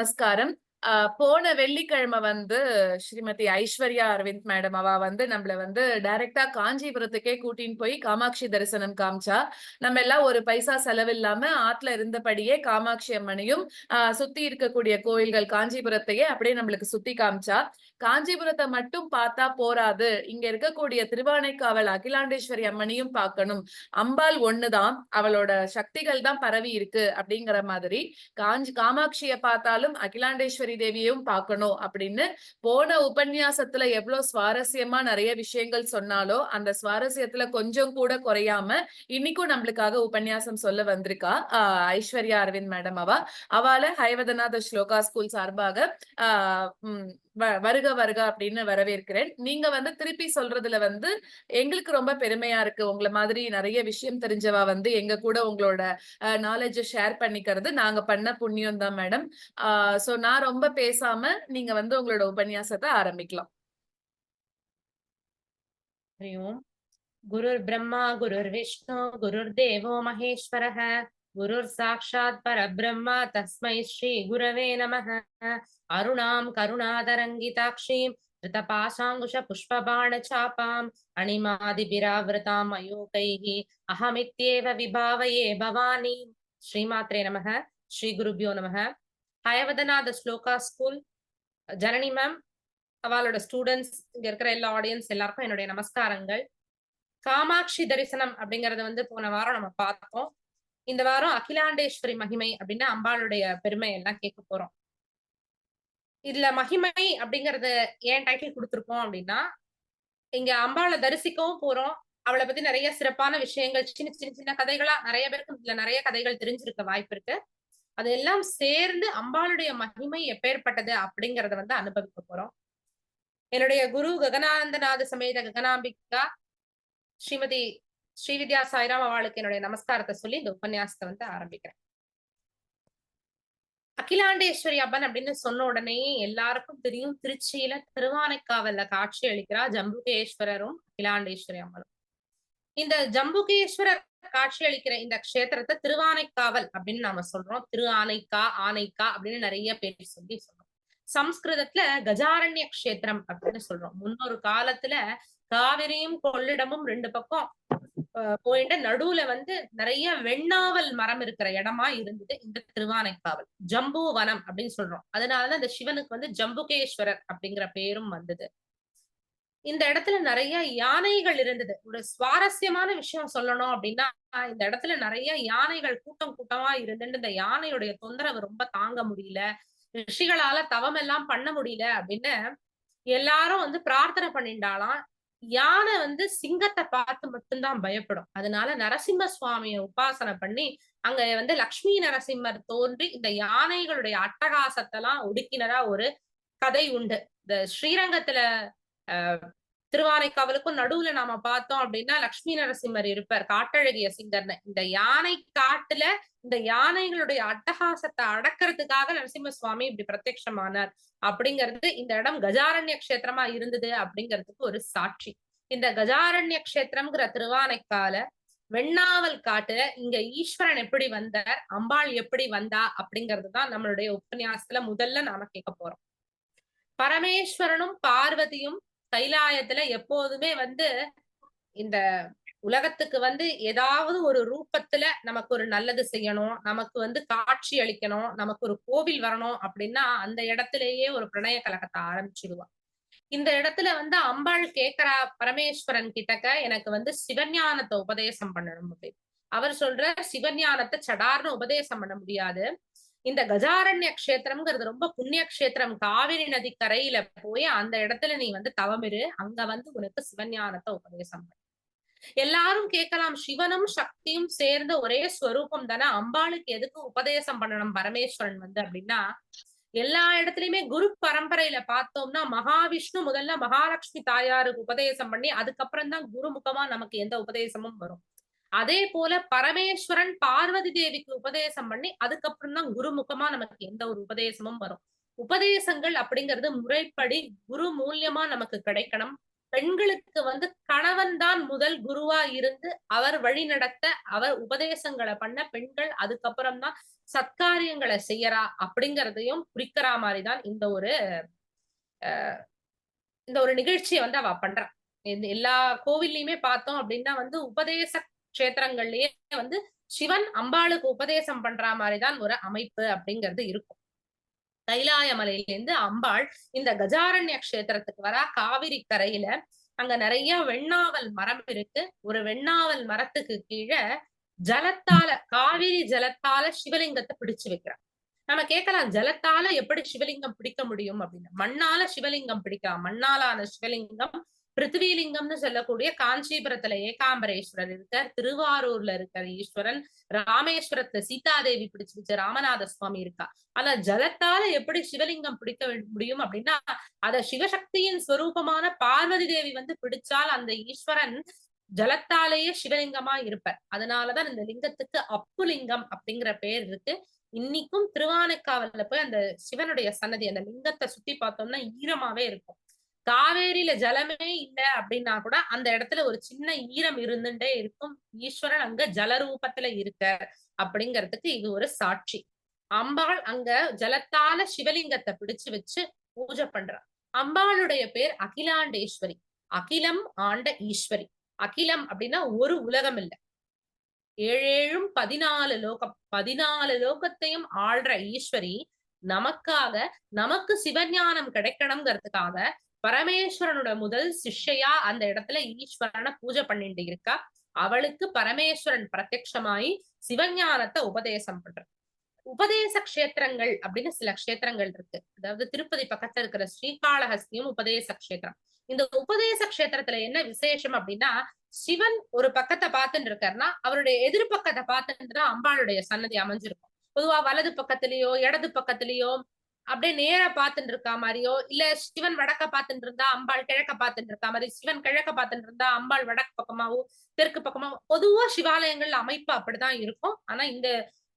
நமஸ்காரம். போன வெள்ளிக்கிழமை வந்து ஸ்ரீமதி ஐஸ்வர்யா அரவிந்த் மேடம் அவ வந்து நம்மள வந்து டைரக்டா காஞ்சிபுரத்துக்கே கூட்டின்னு போய் காமாட்சி தரிசனம் காமிச்சா. நம்ம எல்லாம் ஒரு பைசா செலவில்லாம ஆத்துல இருந்தபடியே காமாட்சி அம்மனையும் சுத்தி இருக்கக்கூடிய கோயில்கள் காஞ்சிபுரத்தையே அப்படியே நம்மளுக்கு சுத்தி காமிச்சா. காஞ்சிபுரத்தை மட்டும் பார்த்தா போராது, இங்க இருக்கக்கூடிய திருவானைக்காவல் அகிலாண்டேஸ்வரி அம்மனையும் பார்க்கணும். அம்பாள் ஒண்ணுதான், அவளோட சக்திகள் தான் பரவி இருக்கு அப்படிங்கிற மாதிரி காமாட்சியை பார்த்தாலும் அகிலாண்டேஸ்வரி தேவியையும் பார்க்கணும் அப்படின்னு போன உபன்யாசத்துல எவ்வளவு சுவாரஸ்யமா நிறைய விஷயங்கள் சொன்னாலோ அந்த சுவாரஸ்யத்துல கொஞ்சம் கூட குறையாம இன்னைக்கும் நம்மளுக்காக உபன்யாசம் சொல்ல வந்திருக்கா ஐஸ்வர்யா அரவிந்த் மேடம். அவளை ஹைவதநாத ஸ்லோகா ஸ்கூல் சார்பாக வருக வருக அப்படின்னு வரவேற்கிறேன். நீங்க வந்து திருப்பி சொல்றதுல வந்து எங்களுக்கு ரொம்ப பெருமையா இருக்கு. உங்களை மாதிரி நிறைய விஷயம் தெரிஞ்சவா வந்து எங்க கூட உங்களோட நாலேஜ ஷேர் பண்ணிக்கிறது நாங்க பண்ண புண்ணியம் தான் மேடம். சோ நான் ரொம்ப பேசாம நீங்க வந்து உங்களோட உபன்யாசத்தை ஆரம்பிக்கலாம். हरि ओम। गुरुर्ब्रह्मा गुरुर्विष्णु गुरुर्देवो महेश्वरः गुरुर्साक्षात् परब्रह्म तस्मै श्री गुरवे नमः। अरुणां करुणातरङ्गिताक्षीं धृतपाशाङ्कुशपुष्पबाणचापाम् अणिमादिभिरावृतां मयूकैः अहमित्येव विभावये भवानी। श्रीमात्रे नमः। श्री गुरुभ्यो नमः। हयवदनाथ श्लोका स्कूल जननी मैम, அவளோட ஸ்டூடெண்ட்ஸ், இங்க இருக்கிற எல்லா ஆடியன்ஸ் எல்லாருக்கும் என்னுடைய நமஸ்காரங்கள். காமாட்சி தரிசனம் அப்படிங்கறத வந்து போன வாரம் நம்ம பார்த்தோம். இந்த வாரம் அகிலாண்டேஸ்வரி மகிமை அப்படின்னு அம்பாளுடைய பெருமை எல்லாம் கேட்க போறோம். இதுல மகிமை அப்படிங்கறது ஏன் டைட்டில் கொடுத்திருக்கோம் அப்படின்னா, இங்க அம்பாளை தரிசிக்கவும் போறோம். அவளை பத்தி நிறைய சிறப்பான விஷயங்கள், சின்ன சின்ன சின்ன கதைகளா நிறைய பேருக்கு இதுல நிறைய கதைகள் தெரிஞ்சிருக்க வாய்ப்பு இருக்கு. அதெல்லாம் சேர்ந்து அம்பாளுடைய மகிமை எப்பேற்பட்டது அப்படிங்கறத வந்து அனுபவிக்க போறோம். என்னுடைய குரு ககனானந்தநாத சமேத ககனாம்பிகா ஸ்ரீமதி ஸ்ரீவித்யா சாய்ராம் அவளுக்கு என்னுடைய நமஸ்காரத்தை சொல்லி இந்த உபன்யாசத்தை வந்து ஆரம்பிக்கிறேன். அகிலாண்டேஸ்வரி அப்பன் அப்படின்னு சொன்ன உடனே எல்லாருக்கும் தெரியும், திருச்சியில திருவானைக்காவல்ல காட்சி அளிக்கிறா ஜம்புகேஸ்வரரும் அகிலாண்டேஸ்வரி அம்மனும். இந்த ஜம்புகேஸ்வரர் காட்சி அளிக்கிற இந்த க்ஷேத்திரத்தை திருவானைக்காவல் அப்படின்னு நாம சொல்றோம். திரு ஆனைக்கா, ஆனைக்கா அப்படின்னு நிறைய பேர் சொல்லி சொல்றோம். சம்ஸ்கிருதத்துல கஜாரண்ய கஷேத்திரம் அப்படின்னு சொல்றோம். முன்னொரு காலத்துல காவிரியும் கொள்ளிடமும் ரெண்டு பக்கம் போயிட்டு நடுவுல வந்து நிறைய வெண்ணாவல் மரம் இருக்கிற இடமா இருந்தது இந்த திருவானைக்காவல். ஜம்பு வனம் அப்படின்னு சொல்றோம். அதனாலதான் இந்த சிவனுக்கு வந்து ஜம்புகேஸ்வரர் அப்படிங்கிற பேரும் வந்தது. இந்த இடத்துல நிறைய யானைகள் இருந்தது. ஒரு சுவாரஸ்யமான விஷயம் சொல்லணும் அப்படின்னா, இந்த இடத்துல நிறைய யானைகள் கூட்டம் கூட்டமா இருந்துட்டு இந்த யானையுடைய தொந்தரவு ரொம்ப தாங்க முடியல, ரிஷிகளால தவம் எல்லாம் பண்ண முடியல அப்படின்னு எல்லாரும் வந்து பிரார்த்தனை பண்ணிட்டாலாம். யானை வந்து சிங்கத்தை பார்த்து மட்டும்தான் பயப்படும். அதனால நரசிம்ம சுவாமியை உபாசனை பண்ணி அங்க வந்து லக்ஷ்மி நரசிம்மர் தோன்றி இந்த யானைகளுடைய அட்டகாசத்தெல்லாம் ஒடுக்கினதா ஒரு கதை உண்டு. இந்த ஸ்ரீரங்கத்துல திருவானைக்காவலுக்கும் நடுவுல நாம பார்த்தோம் அப்படின்னா லக்ஷ்மி நரசிம்மர் இருப்பார், காட்டழகிய சிங்கர்னு. இந்த யானை காட்டுல இந்த யானைகளுடைய அட்டகாசத்தை அடக்கிறதுக்காக நரசிம்ம சுவாமி இப்படி பிரத்யட்சமானார் அப்படிங்கிறது இந்த இடம் கஜாரண்ய கஷேத்திரமா இருந்தது அப்படிங்கிறதுக்கு ஒரு சாட்சி. இந்த கஜாரண்ய கஷேத்திரம்ங்கிற திருவானைக்கால வெண்ணாவல் காட்டுல இங்க ஈஸ்வரன் எப்படி வந்தார், அம்பாள் எப்படி வந்தா அப்படிங்கிறதுதான் நம்மளுடைய உபன்யாசத்துல முதல்ல நாம கேட்க போறோம். பரமேஸ்வரனும் பார்வதியும் கைலாயத்துல எப்போதுமே வந்து இந்த உலகத்துக்கு வந்து ஏதாவது ஒரு ரூபத்துல நமக்கு ஒரு நல்லது செய்யணும், நமக்கு வந்து காட்சி அளிக்கணும், நமக்கு ஒரு கோவில் வரணும் அப்படின்னா அந்த இடத்திலேயே ஒரு பிரணய கலகத்தை ஆரம்பிச்சிடுவா. இந்த இடத்துல வந்து அம்பாள் கேட்கிறா பரமேஸ்வரன் கிட்டக்க, எனக்கு வந்து சிவஞானத்தை உபதேசம் பண்ணணும் அப்படின்னு. அவர் சொல்ற சிவஞானத்தை சடார்னு உபதேசம் பண்ண முடியாது. இந்த கஜாரண்ய கஷேத்திரம்ங்கிறது ரொம்ப புண்ணிய கஷேத்திரம். காவிரி நதி கரையில போய் அந்த இடத்துல நீ வந்து தவமிரு, அங்க வந்து உனக்கு சிவஞானத்தை உபதேசம் பண்ண. எல்லாரும் கேட்கலாம், சிவனும் சக்தியும் சேர்ந்த ஒரே ஸ்வரூபம் தானே, அம்பாளுக்கு எதுக்கு உபதேசம் பண்ணணும் பரமேஸ்வரன் வந்து அப்படின்னா, எல்லா இடத்துலயுமே குரு பரம்பரையில பார்த்தோம்னா மகாவிஷ்ணு முதல்ல மகாலட்சுமி தாயாருக்கு உபதேசம் பண்ணி அதுக்கப்புறம் தான் குருமுகமா நமக்கு எந்த உபதேசமும் வரும். அதே போல பரமேஸ்வரன் பார்வதி தேவிக்கு உபதேசம் பண்ணி அதுக்கப்புறம் தான் குருமுகமா நமக்கு எந்த ஒரு உபதேசமும் வரும். உபதேசங்கள் அப்படிங்கிறது முறைப்படி குரு மூலியமா நமக்கு கிடைக்கணும். பெண்களுக்கு வந்து கணவன் தான் முதல் குருவா இருந்து அவர் வழி நடத்த, அவர் உபதேசங்களை பண்ண, பெண்கள் அதுக்கப்புறம் தான் சத்காரியங்களை செய்யறா அப்படிங்கறதையும் குறிக்கிற மாதிரிதான் இந்த ஒரு நிகழ்ச்சியை வந்து அவ பண்றா. எல்லா கோவில்லையுமே பார்த்தோம் அப்படின்னா வந்து உபதேச கஷேத்திரங்கள்லயே வந்து சிவன் அம்பாளுக்கு உபதேசம் பண்ற மாதிரிதான் ஒரு அமைப்பு அப்படிங்கிறது இருக்கும். கைலாய மலையிலேருந்து அம்பாள் இந்த கஜாரண்ய கஷேத்திரத்துக்கு வரா. காவிரி கரையில அங்க நிறைய வெண்ணாவல் மரம் இருக்கு. ஒரு வெண்ணாவல் மரத்துக்கு கீழே ஜலத்தால, காவிரி ஜலத்தால சிவலிங்கத்தை பிடிச்சு வைக்கிறார். நம்ம கேட்கலாம், ஜலத்தால எப்படி சிவலிங்கம் பிடிக்க முடியும் அப்படின்னு. மண்ணால சிவலிங்கம் பிடிக்கலாம். மண்ணாலான சிவலிங்கம் பிருத்திவிலிங்கம்னு சொல்லக்கூடிய காஞ்சிபுரத்துல ஏகாம்பரேஸ்வரர் இருக்கார், திருவாரூர்ல இருக்கார் ஈஸ்வரன், ராமேஸ்வரத்துல சீதாதேவி பிடிச்சு வச்ச ராமநாத சுவாமி இருக்கா. ஆனா ஜலத்தால எப்படி சிவலிங்கம் பிடிக்க முடியும் அப்படின்னா, அத சிவசக்தியின் ஸ்வரூபமான பார்வதி தேவி வந்து பிடிச்சால் அந்த ஈஸ்வரன் ஜலத்தாலேயே சிவலிங்கமா இருப்பார். அதனாலதான் இந்த லிங்கத்துக்கு அப்புலிங்கம் அப்படிங்கிற பேர் இருக்கு. இன்னைக்கும் திருவானைக்காவல்ல போய் அந்த சிவனுடைய சன்னதி, அந்த லிங்கத்தை சுத்தி பார்த்தோம்னா ஈரமாவே இருக்கும். காவேரியில ஜலமே இல்ல அப்படின்னா கூட அந்த இடத்துல ஒரு சின்ன ஈரம் இருந்துட்டே இருக்கும். ஈஸ்வரன் அங்க ஜலரூபத்துல இருக்க அப்படிங்கிறதுக்கு இது ஒரு சாட்சி. அம்பாள் அங்க ஜலத்தால சிவலிங்கத்தை பிடிச்சு வச்சு பூஜை பண்றா. அம்பாளுடைய பேர் அகிலாண்டேஸ்வரி, அகிலம் ஆண்ட ஈஸ்வரி. அகிலம் அப்படின்னா ஒரு உலகம் இல்ல, 7 14 லோகம், 14 லோகத்தையும் ஆள்ற ஈஸ்வரி நமக்காக, நமக்கு சிவஞானம் கிடைக்கணுங்கிறதுக்காக பரமேஸ்வரனோட முதல் சிஷ்யா அந்த இடத்துல ஈஸ்வரனை பூஜை பண்ணிட்டு இருக்கா. அவளுக்கு பரமேஸ்வரன் பிரத்யட்சமாயி சிவஞானத்தை உபதேசம் பண்ற. உபதேச கஷேத்திரங்கள் அப்படின்னு சில கஷேத்திரங்கள் இருக்கு. அதாவது திருப்பதி பக்கத்துல இருக்கிற ஸ்ரீகாளஹஸ்தியும் உபதேச கஷேத்திரம். இந்த உபதேச கஷேத்திரத்துல என்ன விசேஷம் அப்படின்னா, சிவன் ஒரு பக்கத்தை பார்த்துட்டு இருக்காருன்னா அவருடைய எதிர்பக்கத்தை பார்த்துட்டு தான் அம்பாளுடைய சன்னதி அமைஞ்சிருக்கும். பொதுவா வலது பக்கத்திலேயோ இடது பக்கத்திலேயோ அப்படியே நேரா பார்த்துட்டு இருக்கா மாதிரியோ, இல்ல சிவன் வடக்க பார்த்துட்டு இருந்தா அம்பாள் கிழக்க பார்த்துட்டு இருக்கா மாதிரி, சிவன் கிழக்க பார்த்துட்டு இருந்தா அம்பாள் வடக்கு பக்கமாவோ தெற்கு பக்கமாவோ, பொதுவா சிவாலயங்கள்ல அமைப்பு அப்படிதான் இருக்கும். ஆனா இந்த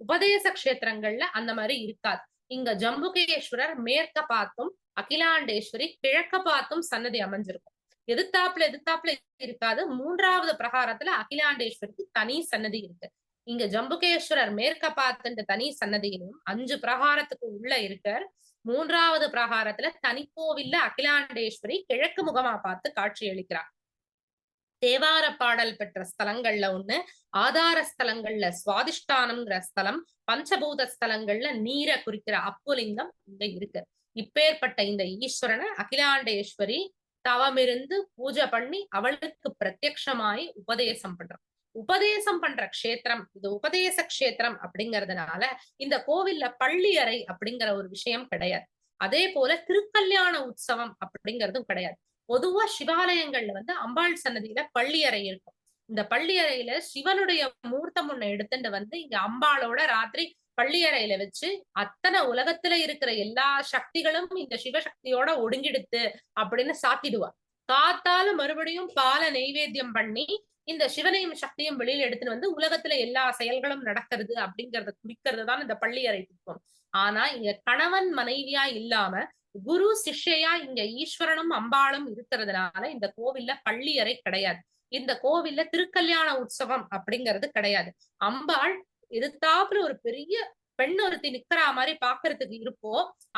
உபதேச கஷேத்திரங்கள்ல அந்த மாதிரி இருக்காது. இங்க ஜம்புகேஸ்வரர் மேற்க பார்த்தும் அகிலாண்டேஸ்வரி கிழக்க பார்த்தும் சன்னதி அமைஞ்சிருக்கும். எதிர்த்தாப்புல இருக்காது. 3வது பிரகாரத்துல அகிலாண்டேஸ்வரிக்கு தனி சன்னதி இருக்கு. இங்க ஜம்புகேஸ்வரர் மேற்க பார்த்துன்ற தனி சன்னதியிலும் 5 பிரகாரத்துக்கு உள்ள இருக்கார். 3வது பிரகாரத்துல தனி கோவில்ல அகிலாண்டேஸ்வரி கிழக்கு முகமா பார்த்து காட்சி அளிக்கிறார். தேவார பாடல் பெற்ற ஸ்தலங்கள்ல ஒண்ணு, ஆதார ஸ்தலங்கள்ல சுவாதிஷ்டானம்ங்கிற ஸ்தலம், பஞ்சபூத ஸ்தலங்கள்ல நீரை குறிக்கிற அப்புலிங்கம் இங்க இருக்கு. இப்பேற்பட்ட இந்த ஈஸ்வரனை அகிலாண்டேஸ்வரி தவமிருந்து பூஜை பண்ணி அவளுக்கு பிரத்யக்ஷமாயி உபதேசம் பண்றான். உபதேசம் பண்ற க்ஷேத்திரம் இது, உபதேச க்ஷேத்திரம் அப்படிங்கறதுனால இந்த கோவில்ல பள்ளி அறை அப்படிங்கிற ஒரு விஷயம் கிடையாது. அதே போல திருக்கல்யாண உற்சவம் அப்படிங்கிறதும் கிடையாது. பொதுவா சிவாலயங்கள்ல வந்து அம்பாள் சன்னதியில பள்ளி அறை இருக்கும். இந்த பள்ளி அறையில சிவனுடைய மூர்த்தம் ஒண்ணு எடுத்துட்டு வந்து இங்க அம்பாளோட ராத்திரி பள்ளி அறையில வச்சு அத்தனை உலகத்துல இருக்கிற எல்லா சக்திகளும் இந்த சிவசக்தியோட ஒடுங்கிடுத்து அப்படின்னு சாத்திடுவா. காத்தால மறுபடியும் பால நெய்வேத்தியம் பண்ணி இந்த சிவனையும் சக்தியும் வெளியில எடுத்துட்டு வந்து உலகத்துல எல்லா செயல்களும் நடக்கிறது அப்படிங்கறத குறிக்கிறது தான் இந்த பள்ளி அறை இருக்கும். ஆனா இங்க கணவன் மனைவியா இல்லாம குரு சிஷ்யா இங்க ஈஸ்வரனும் அம்பாளும் இருக்கிறதுனால இந்த கோவில்ல பள்ளி அறை கிடையாது. இந்த கோவில்ல திருக்கல்யாண உற்சவம் அப்படிங்கிறது கிடையாது. அம்பாள் எதிர்த்தாப்புல ஒரு பெரிய பெண் ஒருத்தி நிக்கிற மாதிரி பாக்குறதுக்கு இருப்போ,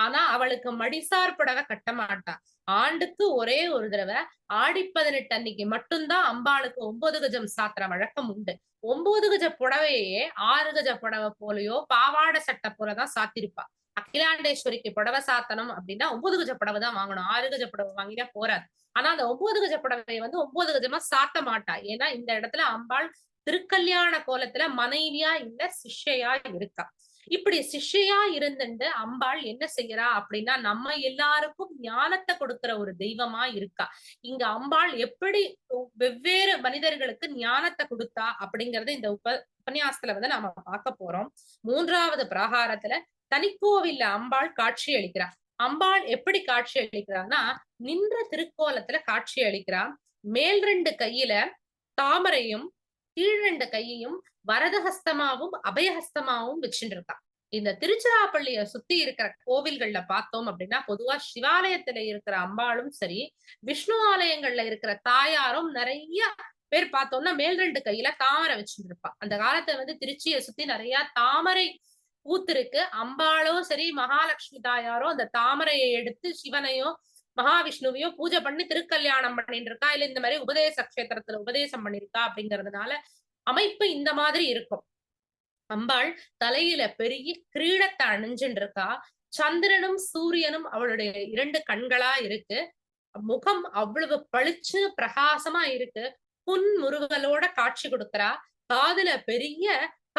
ஆனா அவளுக்கு மடிசார் புடவை கட்ட மாட்டா. ஆண்டுக்கு ஒரே ஒரு தடவை ஆடி 18 அன்னைக்கு மட்டும்தான் அம்பாளுக்கு 9 கஜம் சாத்திர வழக்கம் உண்டு. 9 கஜ புடவையே 6 கஜ புடவை போலயோ பாவாடை சட்டை போலதான் சாத்திருப்பா. அகிலாண்டேஸ்வரிக்கு புடவை சாத்தனம் அப்படின்னா 9 கஜ புடவை தான் வாங்கணும், 6 கஜ புடவை வாங்கினா போறாது. ஆனா அந்த 9 கஜ புடவையை வந்து 9 கஜமா சாத்த மாட்டா. ஏன்னா இந்த இடத்துல அம்பாள் திருக்கல்யாண கோலத்துல மனைவியா இல்ல சிஷ்யா இருக்கா. இப்படி சிஷ்யா இருந்துட்டு அம்பாள் என்ன செய்யறா அப்படின்னா, நம்ம எல்லாருக்கும் ஞானத்தை கொடுக்கிற ஒரு தெய்வமா இருக்கா. இங்க அம்பாள் எப்படி வெவ்வேறு மனிதர்களுக்கு ஞானத்தை கொடுத்தா அப்படிங்கறது இந்த உபன்யாசத்துல வந்து நாம பார்க்க போறோம். 3வது பிரகாரத்துல தனிக்கோவில்ல அம்பாள் காட்சி அளிக்கிறார். அம்பாள் எப்படி காட்சி அளிக்கிறான்னா, நின்ற திருக்கோலத்துல காட்சி அளிக்கிறா. மேல் 2 கையில தாமரையும் கீழ் 2 கையையும் வரதஹஸ்தமாவும் அபயஹஸ்தமாவும் வச்சுட்டு இருக்கா. இந்த திருச்சிராப்பள்ளிய சுத்தி இருக்கிற கோவில்கள்ல பார்த்தோம் அப்படின்னா பொதுவா சிவாலயத்துல இருக்கிற அம்பாளும் சரி, விஷ்ணு ஆலயங்கள்ல இருக்கிற தாயாரும் நிறைய பேர் பார்த்தோம்னா மேல் 2 கையில தாமரை வச்சுருப்பா. அந்த காலத்துல வந்து திருச்சியை சுத்தி நிறைய தாமரை பூத்திருக்கு. அம்பாளும் சரி, மகாலட்சுமி தாயாரும் அந்த தாமரையை எடுத்து சிவனையோ மகாவிஷ்ணுவையோ பூஜை பண்ணி திருக்கல்யாணம் பண்ணிட்டு இருக்கா, இல்ல இந்த மாதிரி உபதேச கஷேத்திரத்துல உபதேசம் பண்ணிருக்கா அப்படிங்கறதுனால அமைப்பு இந்த மாதிரி இருக்கும். அம்பாள் தலையில பெரிய கிரீடத்தை அணிஞ்சுட்டு இருக்கா. சந்திரனும் சூரியனும் அவளுடைய 2 கண்களா இருக்கு. முகம் அவ்வளவு பளிச்சு பிரகாசமா இருக்கு. புன்முறுவலோட காட்சி கொடுக்கிறா. காதுல பெரிய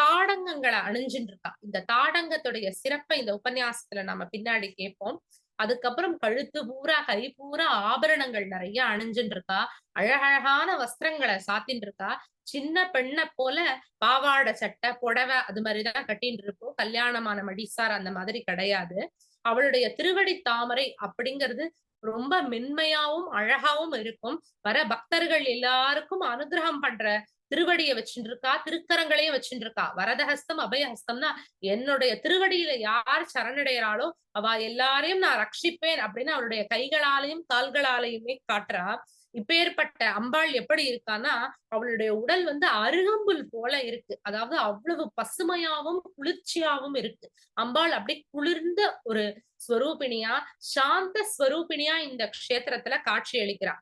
தாடங்கங்களை அணிஞ்சுட்டு இருக்கா. இந்த தாடங்கத்துடைய சிறப்பை இந்த உபன்யாசத்துல நம்ம பின்னாடி கேட்போம். அதுக்கப்புறம் கழுத்து பூரா கை பூரா ஆபரணங்கள் நிறைய அணிஞ்சுட்டு இருக்கா. அழகழகான வஸ்திரங்களை சாத்தின்னு இருக்கா. சின்ன பெண்ணை போல பாவாடை சட்டை புடவை அது மாதிரிதான் கட்டின்னு இருக்கும். கல்யாணமான மடிசார் அந்த மாதிரி கிடையாது. அவளுடைய திருவடி தாமரை அப்படிங்கிறது ரொம்ப மென்மையாவும் அழகாவும் இருக்கும். வர பக்தர்கள் எல்லாருக்கும் அனுகிரகம் பண்ற திருவடியை வச்சுட்டு இருக்கா. திருக்கரங்களையும் வச்சுட்டு இருக்கா. வரதஹஸ்தம் அபயஹஸ்தம்னா என்னுடைய திருவடியில யார் சரணடைகிறாளோ அவ எல்லாரையும் நான் ரட்சிப்பேன் அப்படின்னு அவளுடைய கைகளாலையும் கால்களாலையுமே காட்டுறா. இப்பேற்பட்ட அம்பாள் எப்படி இருக்கான்னா அவளுடைய உடல் வந்து அருகம்புல் போல இருக்கு. அதாவது அவ்வளவு பசுமையாவும் குளிர்ச்சியாவும் இருக்கு. அம்பாள் அப்படி குளிர்ந்த ஒரு ஸ்வரூபிணியா, சாந்த ஸ்வரூபிணியா இந்த க்ஷேத்திரத்துல காட்சி அளிக்கிறா.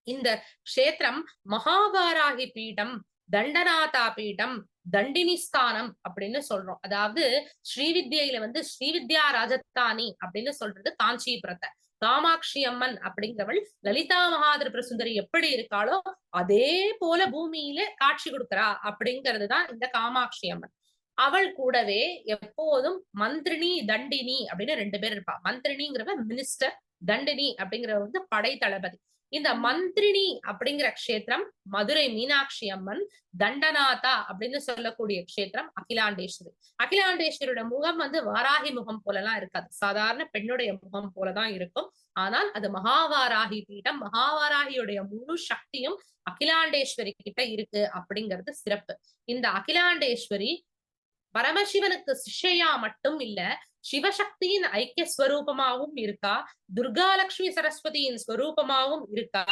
இந்த க்ஷேத்திரம் மகாவாராகி பீடம், தண்டநாதா பீடம், தண்டினி ஸ்தானம் அப்படின்னு சொல்றோம். அதாவது ஸ்ரீவித்யில வந்து ஸ்ரீவித்யா ராஜஸ்தானி அப்படின்னு சொல்றது காஞ்சிபுரத்தை. காமாட்சி அம்மன் அப்படிங்கிறவள் லலிதா மகாதிரிபுர சுந்தரி எப்படி இருக்காளோ அதே போல பூமியில காட்சி கொடுக்கிறா அப்படிங்கிறதுதான் இந்த காமாட்சி அம்மன். அவள் கூடவே எப்போதும் மந்திரினி தண்டினி அப்படின்னு 2 பேர் இருப்பா. மந்திரினிங்கிறவ மினிஸ்டர், தண்டினி அப்படிங்கிறவ வந்து படை தளபதி. இந்த மந்திரினி அப்படிங்கிற க்ஷேத்திரம் மதுரை மீனாட்சி அம்மன், தண்டநாதா அப்படின்னு சொல்லக்கூடிய க்ஷேத்திரம் அகிலாண்டேஸ்வரி. அகிலாண்டேஸ்வரியோட முகம் வந்து வாராகி முகம் போலலாம் இருக்காது. சாதாரண பெண்ணுடைய முகம் போலதான் இருக்கும். ஆனால் அது மகாவாராகி பீடம். மகாவாராகியுடைய முழு சக்தியும் அகிலாண்டேஸ்வரி கிட்ட இருக்கு அப்படிங்கிறது சிறப்பு. இந்த அகிலாண்டேஸ்வரி பரமசிவனுக்கு சிஷ்யா மட்டும் இல்ல, சிவசக்தியின் ஐக்கிய ஸ்வரூபமாவும் இருக்கா. துர்காலட்சுமி சரஸ்வதியின் ஸ்வரூபமாவும் இருக்கா.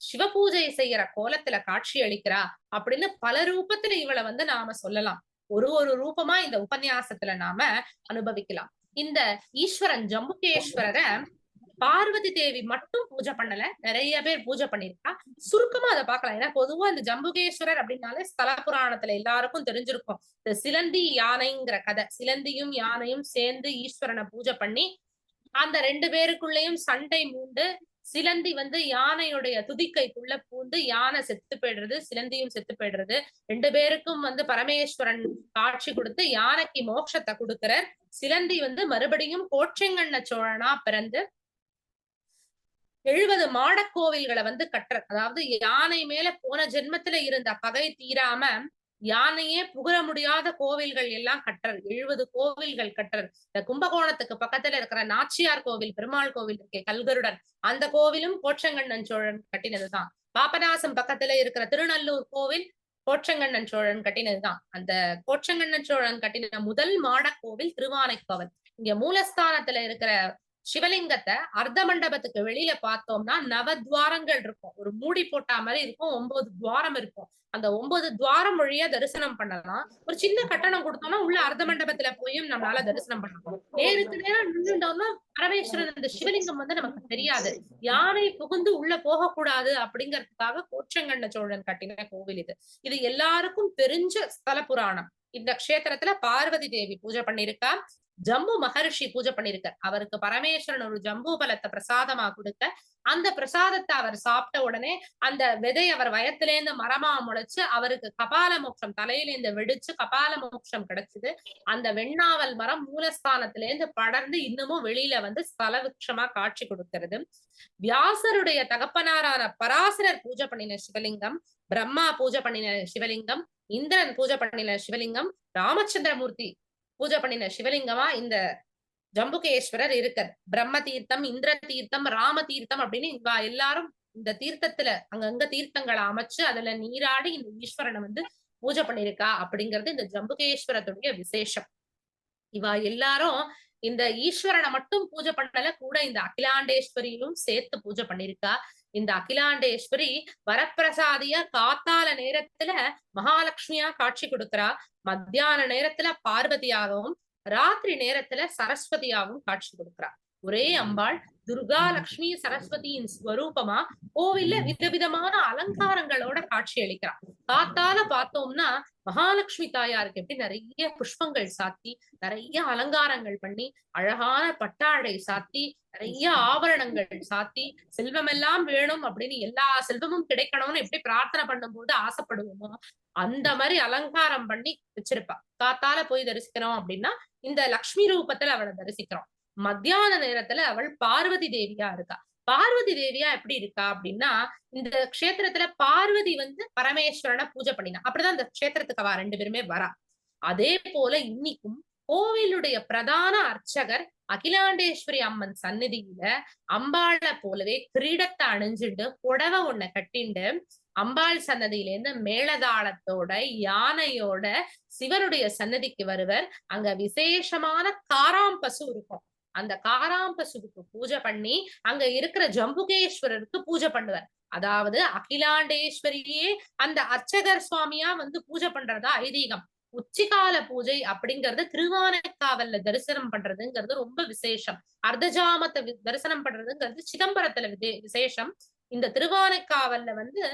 சிவ பூஜை செய்யற கோலத்துல காட்சி அளிக்கிறா அப்படின்னு பல ரூபத்துல இவளை வந்து நாம சொல்லலாம். ஒரு ரூபமா இந்த உபன்யாசத்துல நாம அனுபவிக்கலாம். இந்த ஈஸ்வரன் ஜம்புகேஸ்வரரை பார்வதி தேவி மட்டும் பூஜை பண்ணல, நிறைய பேர் பூஜை பண்ணிருக்கா. சுருக்கமா அதை பார்க்கலாம். ஏன்னா பொதுவா இந்த ஜம்புகேஸ்வரர் அப்படின்னாலே ஸ்தல புராணத்துல எல்லாருக்கும் தெரிஞ்சிருக்கும். இந்த சிலந்தி யானைங்கிற கதை. சிலந்தியும் யானையும் சேர்ந்து ஈஸ்வரனை பூஜை பண்ணி அந்த 2 பேருக்குள்ளேயும் சண்டை மூண்டு சிலந்தி வந்து யானையுடைய துதிக்கைக்குள்ள பூந்து யானை செத்து போயிடுறது, சிலந்தியும் செத்து போயிடுறது. 2 பேருக்கும் வந்து பரமேஸ்வரன் காட்சி கொடுத்து யானைக்கு மோட்சத்தை கொடுக்கிறார். சிலந்தி வந்து மறுபடியும் கோட்செங்கண்ண சோழனா பிறந்து 70 மாடக் கோவில்களை வந்து கட்டுற. அதாவது யானை மேல போன ஜென்மத்துல இருந்த பகை தீராம யானையே புகழ முடியாத கோவில்கள் எல்லாம் கட்டுற. 70 கோவில்கள் கட்டுற. இந்த கும்பகோணத்துக்கு பக்கத்துல இருக்கிற நாச்சியார் கோவில், பெருமாள் கோவில் இருக்கே கல்கருடன், அந்த கோவிலும் கோட்செங்கண்ணன் சோழன் கட்டினதுதான். பாபநாசம் பக்கத்துல இருக்கிற திருநல்லூர் கோவில் கோட்செங்கண்ணன் சோழன் கட்டினதுதான். அந்த கோட்செங்கண்ணன் சோழன் கட்டின முதல் மாடக் கோவில் திருவானைக்காவல். இங்க மூலஸ்தானத்துல இருக்கிற சிவலிங்கத்தை அர்த்த மண்டபத்துக்கு வெளியில பார்த்தோம்னா நவத்வாரங்கள் இருக்கும். ஒரு மூடி போட்டா மாதிரி இருக்கும். 9 துவாரம் இருக்கும். அந்த 9 துவாரம் வழியா தரிசனம் பண்ணலாம். ஒரு சின்ன கட்டணம் கொடுத்தோம்னா உள்ள அர்த்த மண்டபத்துல போயும் நம்மளால தரிசனம் பண்ணலாம். நேருக்கு நேரம் நின்றுட்டோம்னா பரமேஸ்வரன் இந்த சிவலிங்கம் வந்து நமக்கு தெரியாது. யானை புகுந்து உள்ள போகக்கூடாது அப்படிங்கறதுக்காக கோட்செங்கண்ண சோழன் கட்டின கோவில் இது. இது எல்லாருக்கும் தெரிஞ்ச ஸ்தல புராணம். இந்த க்ஷேத்திரத்துல பார்வதி தேவி பூஜை பண்ணிருக்கா. ஜம்பு மகரிஷி பூஜை பண்ணிருக்கார். அவருக்கு பரமேஸ்வரன் ஒரு ஜம்பு பலத்தை பிரசாதமா கொடுக்க, அந்த பிரசாதத்தை அவர் சாப்பிட்ட உடனே அந்த விதை அவர் வயத்திலேருந்து மரமா முளைச்சு அவருக்கு கபால மோட்சம் தலையிலேருந்து வெடிச்சு கபால மோட்சம் கிடைச்சது. அந்த வெண்ணாவல் மரம் மூலஸ்தானத்திலேருந்து படர்ந்து இன்னமும் வெளியில வந்து ஸ்தல விருட்சமா காட்சி கொடுக்கிறது. வியாசருடைய தகப்பனாரான பராசரர் பூஜை பண்ணின சிவலிங்கம், பிரம்மா பூஜை பண்ணின சிவலிங்கம், இந்திரன் பூஜை பண்ணின சிவலிங்கம், ராமச்சந்திரமூர்த்தி பூஜை பண்ணின சிவலிங்கமா இந்த ஜம்புகேஸ்வரர் இருக்கார். பிரம்ம தீர்த்தம், இந்திர தீர்த்தம், ராம தீர்த்தம் அப்படின்னு இவ எல்லாரும் இந்த தீர்த்தத்துல அங்கங்க தீர்த்தங்களை அமைச்சு அதுல நீராடி இந்த ஈஸ்வரனை வந்து பூஜை பண்ணிருக்கா அப்படிங்கிறது இந்த ஜம்புகேஸ்வரத்துடைய விசேஷம். இவா எல்லாரும் இந்த ஈஸ்வரனை மட்டும் பூஜை பண்ணல, கூட இந்த அகிலாண்டேஸ்வரியும் சேர்த்து பூஜை பண்ணிருக்கா. இந்த அகிலாண்டேஸ்வரி வரப்பிரசாதியா காத்தால நேரத்துல மகாலட்சுமியா காட்சி கொடுக்கிறா. மத்தியான நேரத்துல பார்வதியாகவும், ராத்திரி நேரத்துல சரஸ்வதியாகவும் காட்சி கொடுக்கிறா. ஒரே அம்பாள் துர்கா லட்சுமி சரஸ்வதியின் ஸ்வரூபமா கோவில்ல விதவிதமான அலங்காரங்களோட காட்சி அளிக்கிறா. காத்தால பார்த்தோம்னா மகாலட்சுமி தாயாருக்கு எப்படி நிறைய புஷ்பங்கள் சாத்தி, நிறைய அலங்காரங்கள் பண்ணி, அழகான பட்டாடை சாத்தி, நிறைய ஆபரணங்கள் சாத்தி, செல்வமெல்லாம் வேணும் அப்படின்னு எல்லா செல்வமும் கிடைக்கணும்னு எப்படி பிரார்த்தனை பண்ணும்போது ஆசைப்படுவோமோ அந்த மாதிரி அலங்காரம் பண்ணி வச்சிருப்பா. காத்தால போய் தரிசிக்கிறோம் அப்படின்னா இந்த லக்ஷ்மி ரூபத்துல அவளை தரிசிக்கிறோம். மத்தியான நேரத்துல அவள் பார்வதி தேவியா இருக்கா. பார்வதி தேவியா எப்படி இருக்கா அப்படின்னா, இந்த க்ஷேத்திரத்துல பார்வதி வந்து பரமேஸ்வரனை பூஜை பண்ணினா. அப்படிதான் இந்த க்ஷேத்திரத்துக்கு அவ 2 பேருமே வரா. அதே போல இன்னைக்கும் கோவிலுடைய பிரதான அர்ச்சகர் அகிலாண்டேஸ்வரி அம்மன் சந்நிதியில அம்பாளை போலவே கிரீடத்தை அணிஞ்சுட்டு புடவை ஒண்ண கட்டிண்டு அம்பாள் சன்னதியில இருந்து மேளதாளத்தோட யானையோட சிவனுடைய சன்னதிக்கு வருவர். அங்க விசேஷமான காராம்பசு இருக்கும். அந்த காராம்பசுவுக்கு பூஜை பண்ணி அங்க இருக்கிற ஜம்புகேஸ்வரருக்கு பூஜை பண்ணுவார். அதாவது அகிலாண்டேஸ்வரியே அந்த அர்ச்சகர் சுவாமியா வந்து பூஜை பண்றதா ஐதீகம். உச்சிகால பூஜை அப்படிங்கறது திருவானைக்காவல்ல தரிசனம் பண்றதுங்கிறது ரொம்ப விசேஷம். அர்த்தஜாமத்தை தரிசனம் பண்றதுங்கிறது சிதம்பரத்துல விசேஷம். இந்த திருவானைக்காவல்ல வந்து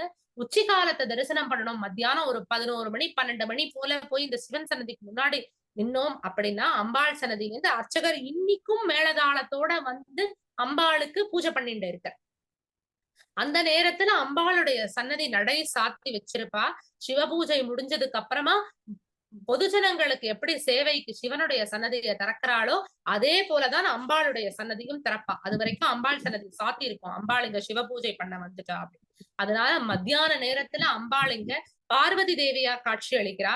உச்சி காலத்தை தரிசனம் பண்ணணும். மத்தியானம் ஒரு 11 மணி 12 மணி போல போய் இந்த சிவன் சன்னதிக்கு முன்னாடி நின்னோம் அப்படின்னா அம்பாள் சன்னதியில இருந்து அர்ச்சகர் இன்னைக்கும் மேளதாளத்தோட வந்து அம்பாளுக்கு பூஜை பண்ணிட்டு இருக்க. அந்த நேரத்துல அம்பாளுடைய சன்னதி நடை சாத்தி வச்சிருப்பா. சிவபூஜை முடிஞ்சதுக்கு அப்புறமா பொதுஜனங்களுக்கு எப்படி சேவைக்கு சிவனுடைய சன்னதியை திறக்கிறாளோ அதே போலதான் அம்பாளுடைய சன்னதியும் திறப்பா. அது வரைக்கும் அம்பாள் சன்னதி சாத்தி இருக்கும். அம்பாள் இங்க சிவபூஜை பண்ண வந்துட்டா அப்படின்னு. அதனால மத்தியான நேரத்துல அம்பாள் இங்க பார்வதி தேவியா காட்சி அளிக்கிறா.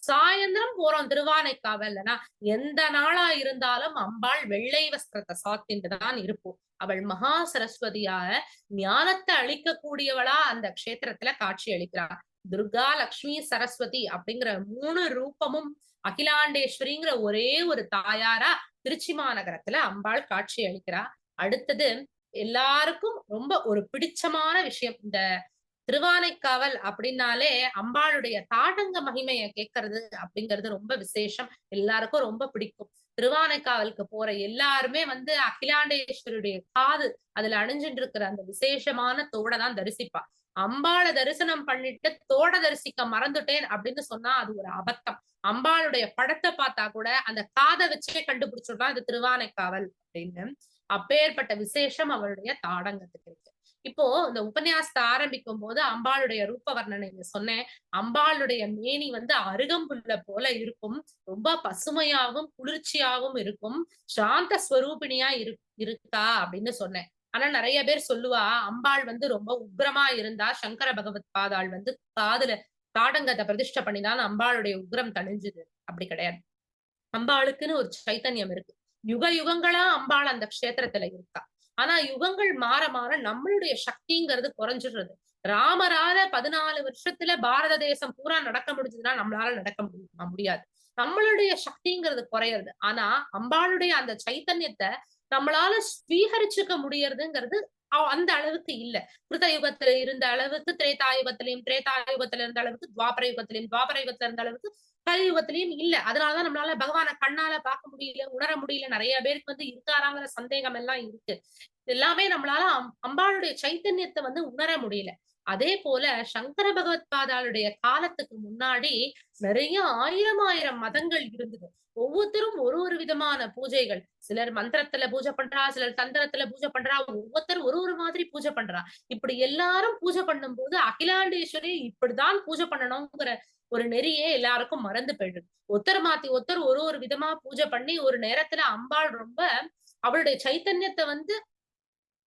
சாயந்தரம் போறோம் திருவானைக்காவல்னா எந்த நாளா இருந்தாலும் அம்பாள் வெள்ளை வஸ்திரத்தை சாத்திட்டு தான் இருப்போம். அவள் மகா சரஸ்வதியாக ஞானத்தை அளிக்கக்கூடியவளா அந்த க்ஷேத்திரத்துல காட்சி அளிக்கிறாள். துர்கா லக்ஷ்மி சரஸ்வதி அப்படிங்கிற 3 ரூபமும் அகிலாண்டேஸ்வரிங்கிற ஒரே ஒரு தாயாரா திருச்சி மாநகரத்துல அம்பாள் காட்சி அளிக்கிறா. அடுத்தது எல்லாருக்கும் ரொம்ப ஒரு பிடிச்சமான விஷயம். இந்த திருவானைக்காவல் அப்படின்னாலே அம்பாளுடைய தாடங்க மகிமையை கேட்கறது அப்படிங்கிறது ரொம்ப விசேஷம். எல்லாருக்கும் ரொம்ப பிடிக்கும். திருவானைக்காவலுக்கு போற எல்லாருமே வந்து அகிலாண்டேஸ்வருடைய காது அதுல அணிஞ்சுட்டு இருக்கிற அந்த விசேஷமான தோட தான் தரிசிப்பா. அம்பாளை தரிசனம் பண்ணிட்டு தோட தரிசிக்க மறந்துட்டேன் அப்படின்னு சொன்னா அது ஒரு அபத்தம். அம்பாளுடைய படத்தை பார்த்தா கூட அந்த காதை வச்சே கண்டுபிடிச்சுட்டா இது திருவானைக்காவல் அப்படின்னு. அப்பேற்பட்ட விசேஷம் அவளுடைய தாடங்கத்துக்கு இருக்கு. இப்போ இந்த உபன்யாசத்தை ஆரம்பிக்கும் போது அம்பாளுடைய ரூப வர்ணனை சொன்னேன். அம்பாளுடைய மேனி வந்து அருகம்புல்ல போல இருக்கும். ரொம்ப பசுமையாகவும் குளிர்ச்சியாகவும் இருக்கும். சாந்த ஸ்வரூபிணியா இருக்கா அப்படின்னு சொன்னேன். ஆனா நிறைய பேர் சொல்லுவா அம்பாள் வந்து ரொம்ப உக்ரமா இருந்தா சங்கர பகவத் பாதாள் வந்து காதுல தாடங்கத்தை பிரதிஷ்டை பண்ணிதான் அம்பாளுடைய உக்ரம் தணிஞ்சுது. அப்படி கிடையாது. அம்பாளுக்குன்னு ஒரு சைத்தன்யம் இருக்கு. யுக யுகங்களா அம்பாள் அந்த க்ஷேத்திரத்துல இருக்கா. ஆனா யுகங்கள் மாற மாற நம்மளுடைய சக்திங்கிறது குறைஞ்சிடுறது. ராமரால 14 வருஷத்துல பாரத தேசம் பூரா நடக்க முடிஞ்சதுன்னா நம்மளால நடக்க முடியாது. நம்மளுடைய சக்திங்கிறது குறையிறது. ஆனா அம்பாளுடைய அந்த சைத்தன்யத்தை நம்மளால ஸ்வீகரிச்சுக்க முடியறதுங்கிறது அந்த அளவுக்கு இல்ல. கிருத யுகத்துல இருந்த அளவுக்கு திரேதாயுகத்திலையும் இருந்த அளவுக்கு துவாபர யுகத்துல இருந்த அளவுக்கு கலியுகத்திலையும் இல்ல. அதனாலதான் நம்மளால பகவான கண்ணால பார்க்க முடியல, உணர முடியல. நிறைய பேருக்கு வந்து இருக்காராங்கிற சந்தேகம் எல்லாம் இருக்கு. எல்லாமே நம்மளால அம்பாளுடைய சைத்தன்யத்தை வந்து உணர முடியல. அதே போல சங்கர பகவத் பாதாளுடைய காலத்துக்கு முன்னாடி நிறைய ஆயிரம் மதங்கள் இருந்தது. ஒவ்வொருத்தரும் ஒரு விதமான பூஜைகள். சிலர் மந்திரத்துல பூஜை பண்றா, சிலர் தந்திரத்துல பூஜை பண்றா, ஒவ்வொருத்தரும் ஒரு மாதிரி பூஜை பண்றா. இப்படி எல்லாரும் பூஜை பண்ணும் போது அகிலாண்டேஸ்வரி இப்படிதான் பூஜை பண்ணணுங்கிற ஒரு நெறியே எல்லாருக்கும் மறந்து போயிடுது. ஒருத்தர் மாத்தி ஒருத்தர் ஒரு விதமா பூஜை பண்ணி ஒரு நேரத்துல அம்பாள் ரொம்ப அவளுடைய சைத்தன்யத்தை வந்து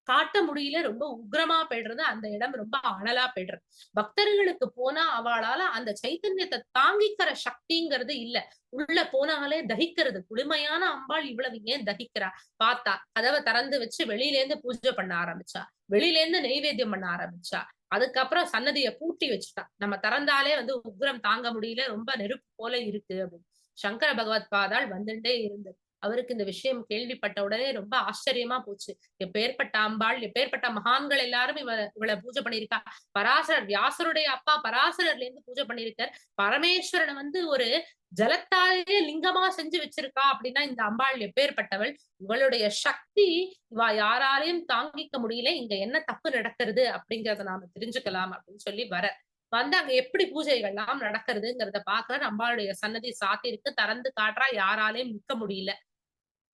காட்ட முடியல. ரொம்ப உக்ரமா போயிடுறது. அந்த இடம் ரொம்ப அனலா போயிடுறது. பக்தர்களுக்கு போனா அவளால அந்த சைத்தன்யத்தை தாங்கிக்கிற சக்திங்கிறது இல்ல. உள்ள போனாலே தகிக்கிறது. குளுமையான அம்பாள் இவ்வளவு ஏன் தகிக்கிறா? பார்த்தா கதவை திறந்து வச்சு வெளியில இருந்து பூஜை பண்ண ஆரம்பிச்சா. வெளியில இருந்து நெய்வேத்தியம் பண்ண ஆரம்பிச்சா. அதுக்கப்புறம் சன்னதியை பூட்டி வச்சுட்டா. நம்ம திறந்தாலே வந்து உக்ரம் தாங்க முடியல, ரொம்ப நெருப்பு போல இருக்கு அப்படின்னு. சங்கர பகவத் பாதாள் வந்துட்டே இருந்தது. அவருக்கு இந்த விஷயம் கேள்விப்பட்ட உடனே ரொம்ப ஆச்சரியமா போச்சு. எப்பேர்ப்பட்ட அம்பாள், எப்பேர்ப்பட்ட மகான்கள் எல்லாரும் இவள பூஜை பண்ணியிருக்கா. பராசரர், வியாசருடைய அப்பா பராசரர்ல இருந்து பூஜை பண்ணியிருக்கார். பரமேஸ்வரனை வந்து ஒரு ஜலத்தாலேயே லிங்கமா செஞ்சு வச்சிருக்கா அப்படின்னா இந்த அம்பாள் எப்பேர்ப்பட்டவள், இவளுடைய சக்தி இவ யாராலையும் தாங்கிக்க முடியல. இங்க என்ன தப்பு நடக்கிறது அப்படிங்கறத நாம தெரிஞ்சுக்கலாம் அப்படின்னு சொல்லி வந்து அங்க எப்படி பூஜைகள்லாம் நடக்கிறதுங்கிறத பாக்குறாரு. அம்பாளுடைய சன்னதி சாத்தியிருக்கு, திறந்து காட்டுறா, யாராலையும் நிக்க முடியல.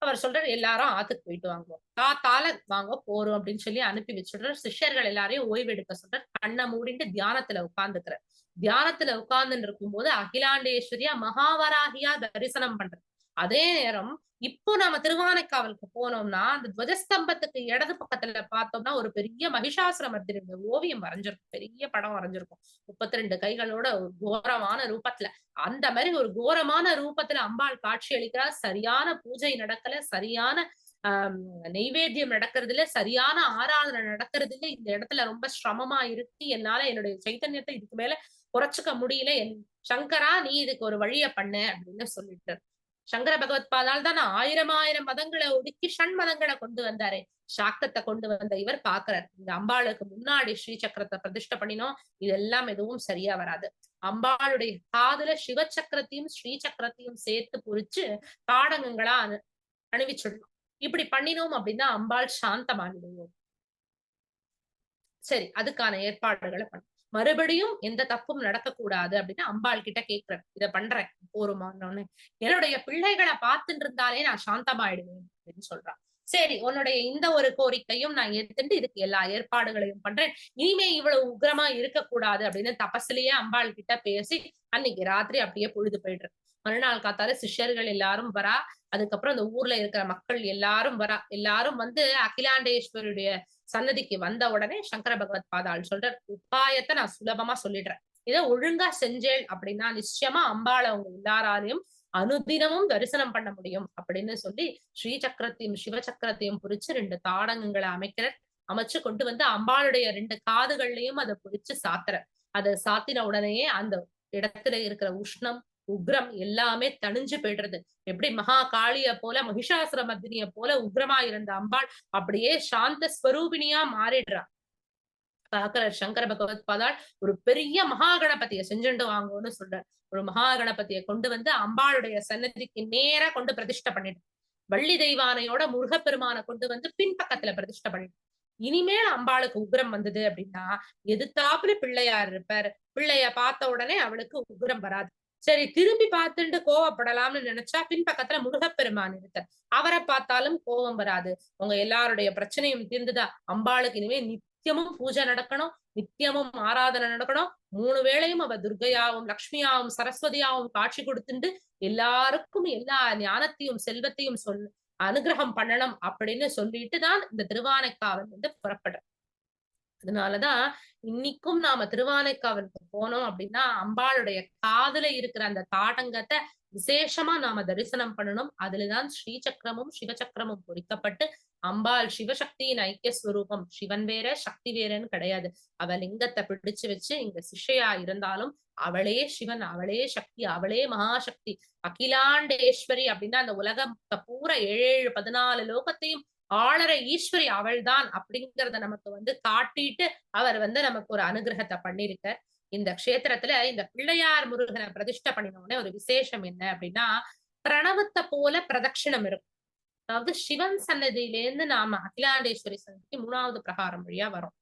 அவர் சொல்றாரு எல்லாரும் ஆத்துக்கு போயிட்டு வாங்குவோம், காத்தால வாங்க போறோம் அப்படின்னு சொல்லி அனுப்பி வச்சுடுறாரு. சிஷ்யர்கள் எல்லாரையும் ஓய்வு எடுக்க சொல்றாரு. கண்ணை மூடிட்டு தியானத்துல உட்கார்ந்துக்கிறார். தியானத்துல உட்கார்ந்துட்டு இருக்கும்போது அகிலாண்டேஸ்வரியா மகாவராகியா தரிசனம் பண்றது. அதே நேரம் இப்போ நாம திருவானைக்காவலுக்கு போனோம்னா அந்த துவஜஸ்தம்பத்துக்கு இடது பக்கத்துல பார்த்தோம்னா ஒரு பெரிய மகிஷாசுர மர்த்தினி ஓவியம் வரைஞ்சிருக்கும். பெரிய படம் வரைஞ்சிருக்கும். 32 கைகளோட ஒரு கோரமான ரூபத்துல. அந்த மாதிரி ஒரு கோரமான ரூபத்துல அம்பாள் காட்சி அளிக்கிறார். சரியான பூஜை நடக்கல, சரியான ஆஹ் நெய்வேத்தியம் நடக்கிறது இல்ல, சரியான ஆராதனை நடக்கிறது இல்ல. இந்த இடத்துல ரொம்ப சிரமமா இருக்கு, என்னால என்னுடைய சைத்தன்யத்தை இதுக்கு மேல குறைச்சுக்க முடியல. சங்கரா நீ இதுக்கு ஒரு வழிய பண்ணு அப்படின்னு சொல்லிட்டு சங்கர பகவத் பாதால் தான் 1000 மதங்களை ஒடுக்கி மதங்களை கொண்டு வந்தாரு. சாக்தத்தை கொண்டு வந்த இவர் பாக்குறாரு, இந்த அம்பாளுக்கு முன்னாடி ஸ்ரீ சக்கரத்தை பிரதிஷ்டை பண்ணினோம், இதெல்லாம் எதுவும் சரியா வராது. அம்பாளுடைய காதுல சிவ சக்கரத்தையும் ஸ்ரீ சக்கரத்தையும் சேர்த்து புரிச்சு தாடகங்களா அணிவிச்சிடணும். இப்படி பண்ணினோம் அப்படின்னா அம்பாள் சாந்தமானிடுவோம். சரி, அதுக்கான ஏற்பாடுகளை பண்ண மறுபடியும் எந்த தப்பும் நடக்கக்கூடாது அப்படின்னு அம்பாள் கிட்ட கேட்கிறேன். இத பண்றேன் போருமான்னு. என்னுடைய பிள்ளைகளை பார்த்துட்டு இருந்தாலே நான் சாந்தமாயிடுவேன் அப்படின்னு சொல்றான். சரி, உன்னுடைய இந்த ஒரு கோரிக்கையும் நான் ஏத்துட்டு இதுக்கு எல்லா ஏற்பாடுகளையும் பண்றேன். இனிமே இவ்வளவு உக்ரமா இருக்கக்கூடாது அப்படின்னு தபஸ்லயே அம்பாள் கிட்ட பேசி அன்னைக்கு ராத்திரி அப்படியே பொழுது போயிடுறது. மறுநாள் காத்தால சிஷ்யர்கள் எல்லாரும் வரா. அதுக்கப்புறம் அந்த ஊர்ல இருக்கிற மக்கள் எல்லாரும் வரா. எல்லாரும் வந்து அகிலாண்டேஸ்வருடைய சன்னதிக்கு வந்த உடனே சங்கர பகவத் பாதாள் சொல்றார், உபாயத்தை நான் சுலபமா சொல்லிடுறேன். இதை ஒழுங்கா செஞ்சேள் அப்படின்னா நிச்சயமா அம்பாளை அவங்க எல்லாராலையும் அனுதினமும் தரிசனம் பண்ண முடியும் அப்படின்னு சொல்லி ஸ்ரீ சக்கரத்தையும் சிவ சக்கரத்தையும் புரிச்சு 2 தாடகங்களை அமைச்சு கொண்டு வந்து அம்பாளுடைய 2 காதுகள்லயும் அதை புடிச்சு சாத்துற. அதை சாத்தின உடனேயே அந்த இடத்துல இருக்கிற உஷ்ணம் உக்ரம் எல்லாமே தணிஞ்சு போயிடுறது. எப்படி மகா காளிய போல மகிஷாசுர மர்தினிய போல உக்ரமா இருந்த அம்பாள் அப்படியே சாந்த ஸ்வரூபிணியா மாறிடுறா. பாக்குற சங்கர பகவத் பாதாள் ஒரு பெரிய மகா கணபதிய செஞ்சுட்டு வாங்கும்னு சொல்றார். ஒரு மகா கணபதியை கொண்டு வந்து அம்பாளுடைய சன்னதிக்கு நேரா கொண்டு பிரதிஷ்டை பண்ணிட்டு, வள்ளி தெய்வானையோட முருகப்பெருமானை கொண்டு வந்து பின்பக்கத்துல பிரதிஷ்டை பண்ணிட்டு, இனிமேல் அம்பாளுக்கு உக்ரம் வந்தது அப்படின்னா எதிர்த்தாப்புல பிள்ளையார் இருப்பார். பிள்ளைய பார்த்த உடனே அவளுக்கு உக்ரம் வராது. சரி, திரும்பி பார்த்துட்டு கோவப்படலாம்னு நினைச்சா பின்பக்கத்துல முருகப்பெருமான் இருக்கார். அவரை பார்த்தாலும் கோபம் வராது. உங்க எல்லாருடைய பிரச்சனையும் தீர்ந்துதா? அம்பாளுக்கு இனிமே நித்தியமும் பூஜை நடக்கணும், நித்தியமும் ஆராதனை நடக்கணும். 3 வேளையும் அவ துர்கையாவும் லக்ஷ்மியாவும் சரஸ்வதியாவும் காட்சி கொடுத்துட்டு எல்லாருக்கும் எல்லா ஞானத்தையும் செல்வத்தையும் அனுகிரகம் பண்ணணும் அப்படின்னு சொல்லிட்டு தான் இந்த திருவானைக்காவல் வந்து புறப்படுற. அதனாலதான் இன்னைக்கும் நாம திருவானைக்காவலுக்கு போனோம் அப்படின்னா அம்பாளுடைய காதுல இருக்கிற அந்த தாடங்கத்தை விசேஷமா நாம தரிசனம் பண்ணணும். அதுலதான் ஸ்ரீ சக்கரமும் சிவசக்கரமும் பொறிக்கப்பட்டு அம்பாள் சிவசக்தியின் ஐக்கிய ஸ்வரூபம். சிவன் வேற சக்தி வேறன்னு கிடையாது. அவ லிங்கத்தை பிடிச்சு வச்சு இங்க சிஷ்யா இருந்தாலும் அவளே சிவன், அவளே சக்தி, அவளே மகாசக்தி, அகிலாண்டேஸ்வரி அப்படின்னா அந்த உலகம் பூரா 7 14 லோகத்தையும் ஆளற ஈஸ்வரி அவள்தான் அப்படிங்கறத நமக்கு வந்து காட்டிட்டு அவர் வந்து நமக்கு ஒரு அனுகிரகத்தை பண்ணிருக்க. இந்த க்ஷேத்திரத்துல இந்த பிள்ளையார் முருகனை பிரதிஷ்டை பண்ணினோடனே ஒரு விசேஷம் என்ன அப்படின்னா பிரணவத்தை போல பிரதட்சிணம் இருக்கும். அதாவது சிவன் சன்னதியிலேருந்து நாம அகிலாண்டேஸ்வரி சன்னதிக்கு 3வது பிரகாரம் வழியா வரும்.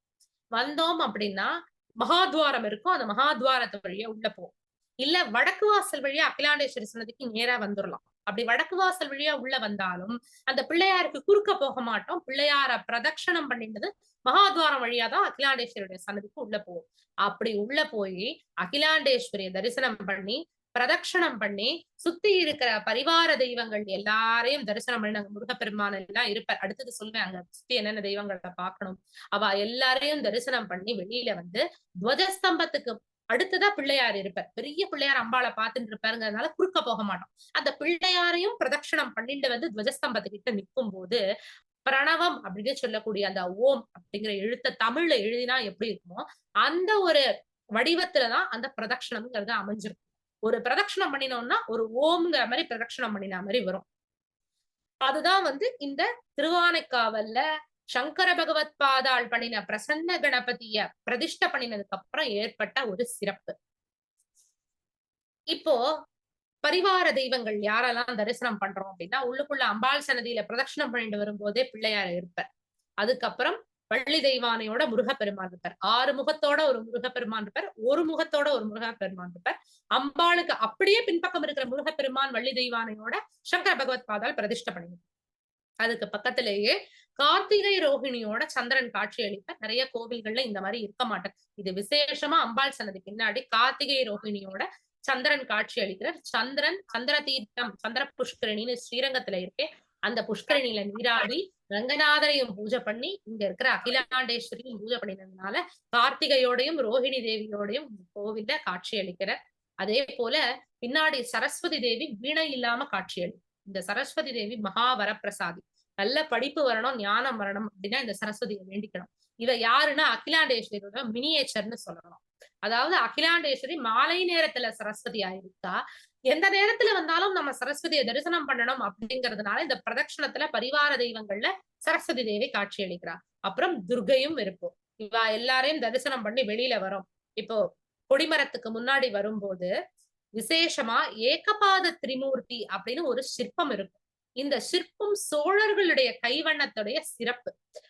வந்தோம் அப்படின்னா மகாத்வாரம் இருக்கும். அந்த மகாத்வாரத்து வழியா உள்ள போகும். இல்ல வடக்கு வாசல் வழியா அகிலாண்டேஸ்வரி சன்னதிக்கு நேரா வந்துடலாம். அப்படி வடக்கு வாசல் வழியா உள்ள வந்தாலும் அந்த பிள்ளையாருக்கு குறுக்க போக மாட்டோம். பிள்ளையார பிரதட்சணம் பண்ணிட்டது மகாத்வாரம் வழியாதான் அகிலாண்டேஸ்வரியுடைய சன்னதிக்கு உள்ள போகும். அப்படி உள்ள போய் அகிலாண்டேஸ்வரிய தரிசனம் பண்ணி பிரதட்சணம் பண்ணி சுத்தி இருக்கிற பரிவார தெய்வங்கள் எல்லாரையும் தரிசனம் பண்ணி, அங்க முருகப்பெருமான் எல்லாம் இருப்பார். அடுத்தது சொல்வேன் அங்க சுத்தி என்னென்ன தெய்வங்களை பார்க்கணும். அவ எல்லாரையும் தரிசனம் பண்ணி வெளியில வந்து துவஜஸ்தம்பத்துக்கு அடுத்ததா பிள்ளையார் இருப்பார். பெரிய பிள்ளையார் அம்பாளை பார்த்துட்டு இருப்பாருங்கிறதுனால குறுக்க போக மாட்டோம். அந்த பிள்ளையாரையும் பிரதட்சணம் பண்ணிட்டு வந்து துவஜஸ்தம்பத்துக்கிட்ட நிற்கும் போது பிரணவம் அப்படின்னு சொல்லக்கூடிய அந்த ஓம் அப்படிங்கிற எழுத்த தமிழ்ல எழுதினா எப்படி இருக்குமோ அந்த ஒரு வடிவத்துலதான் அந்த பிரதட்சணம்ங்கிறது அமைஞ்சிருக்கும். ஒரு பிரதட்சணம் பண்ணினோம்னா ஒரு ஓம்ங்கிற மாதிரி பிரதட்சணம் பண்ணின மாதிரி வரும். அதுதான் வந்து இந்த திருவானைக்காவல்ல சங்கர பகவத் பாதாள் பண்ணின பிரசன்ன கணபதிய பிரதிஷ்ட பண்ணினதுக்கு அப்புறம் ஏற்பட்ட ஒரு சிறப்பு. இப்போ பரிவார தெய்வங்கள் யாரெல்லாம் தரிசனம் பண்றோம் அப்படின்னா, உள்ளுக்குள்ள அம்பாள் சன்னதியில பிரதட்சணம் பண்ணிட்டு வரும்போதே பிள்ளையார் இருப்பார். அதுக்கப்புறம் வள்ளி தெய்வானையோட முருகப்பெருமான் இருப்பார். 6 முகத்தோட ஒரு முருகப்பெருமான் இருப்பார். ஒரு முகத்தோட ஒரு முருகப்பெருமான் இருப்பார். அம்பாளுக்கு அப்படியே பின்பக்கம் இருக்கிற முருகப்பெருமான் வள்ளி தெய்வானையோட சங்கர பகவத் பாதால் பிரதிஷ்டை பண்ணி, அதுக்கு பக்கத்திலேயே கார்த்திகை ரோஹிணியோட சந்திரன் காட்சி அளிப்பார். நிறைய கோவில்கள்ல இந்த மாதிரி இருக்க மாட்டார். இது விசேஷமா அம்பாள் சன்னதி பின்னாடி கார்த்திகை ரோஹிணியோட சந்திரன் காட்சி அளிக்கிறார். சந்திரன் சந்திர தீர்த்தம் சந்திர புஷ்கரணின்னு ஸ்ரீரங்கத்துல இருக்கே, அந்த புஷ்கரணியில நீராடி ரங்கநாதரையும் பூஜை பண்ணி இங்க இருக்கிற அகிலாண்டேஸ்வரியும் பூஜை பண்ணினதுனால கார்த்திகையோடையும் ரோஹிணி தேவியோடையும் கோவில்ல காட்சி அளிக்கிறார். அதே போல பின்னாடி சரஸ்வதி தேவி வீணை இல்லாம காட்சி அளிக்கும். இந்த சரஸ்வதி தேவி மகா வரப்பிரசாதி. நல்ல படிப்பு வரணும், ஞானம் வரணும் அப்படின்னா இந்த சரஸ்வதியை வேண்டிக்கணும். இவ யாருன்னா அகிலாண்டேஸ்வரியோட மினியேச்சர்னு சொல்லணும். அதாவது அகிலாண்டேஸ்வரி மாலை நேரத்துல சரஸ்வதி ஆயிருக்கா. எந்த நேரத்துல வந்தாலும் நம்ம சரஸ்வதியை தரிசனம் பண்ணணும் அப்படிங்கிறதுனால இந்த பிரதட்சணத்துல பரிவார தெய்வங்கள்ல சரஸ்வதி தேவி காட்சி அளிக்கிறா. அப்புறம் துர்கையும் இருக்கும். இவ எல்லாரையும் தரிசனம் பண்ணி வெளியில வரும். இப்போ கொடிமரத்துக்கு முன்னாடி வரும்போது விசேஷமா ஏகபாத திரிமூர்த்தி அப்படின்னு ஒரு சிற்பம் இருக்கும். இந்த சிற்பம் சோழர்களுடைய கைவண்ணத்துடைய சிறப்பு.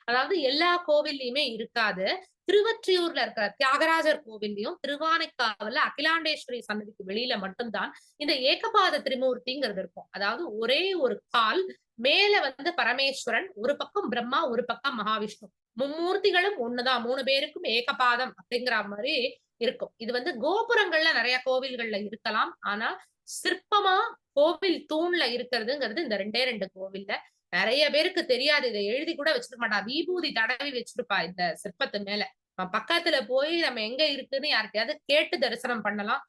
அதாவது எல்லா கோவில்லையுமே இருக்காது. திருவொற்றியூர்ல இருக்கிற தியாகராஜர் கோவில்லையும் திருவானைக்காவல்ல அகிலாண்டேஸ்வரி சன்னதிக்கு வெளியில மட்டும்தான் இந்த ஏகபாத திரிமூர்த்திங்கிறது இருக்கும். அதாவது ஒரே ஒரு கால் மேல வந்து பரமேஸ்வரன், ஒரு பக்கம் பிரம்மா, ஒரு பக்கம் மகாவிஷ்ணு, மும்மூர்த்திகளும் ஒண்ணுதான், 3 பேருக்கும் ஏகபாதம் அப்படிங்கிற மாதிரி இருக்கும். இது வந்து கோபுரங்கள்ல நிறைய கோவில்கள்ல இருக்கலாம். ஆனா சிற்பமா கோவில் தூண்ல இருக்கிறதுங்கிறது இந்த 2 கோவில்ல. நிறைய பேருக்கு தெரியாது. இதை எழுதி கூட வச்சிருக்க மாட்டா. விபூதி தடவி வச்சிருப்பா இந்த சிற்பத்து மேல. பக்கத்துல போய் நம்ம எங்க இருக்குன்னு யார்கிட்டயாவது கேட்டு தரிசனம் பண்ணலாம்.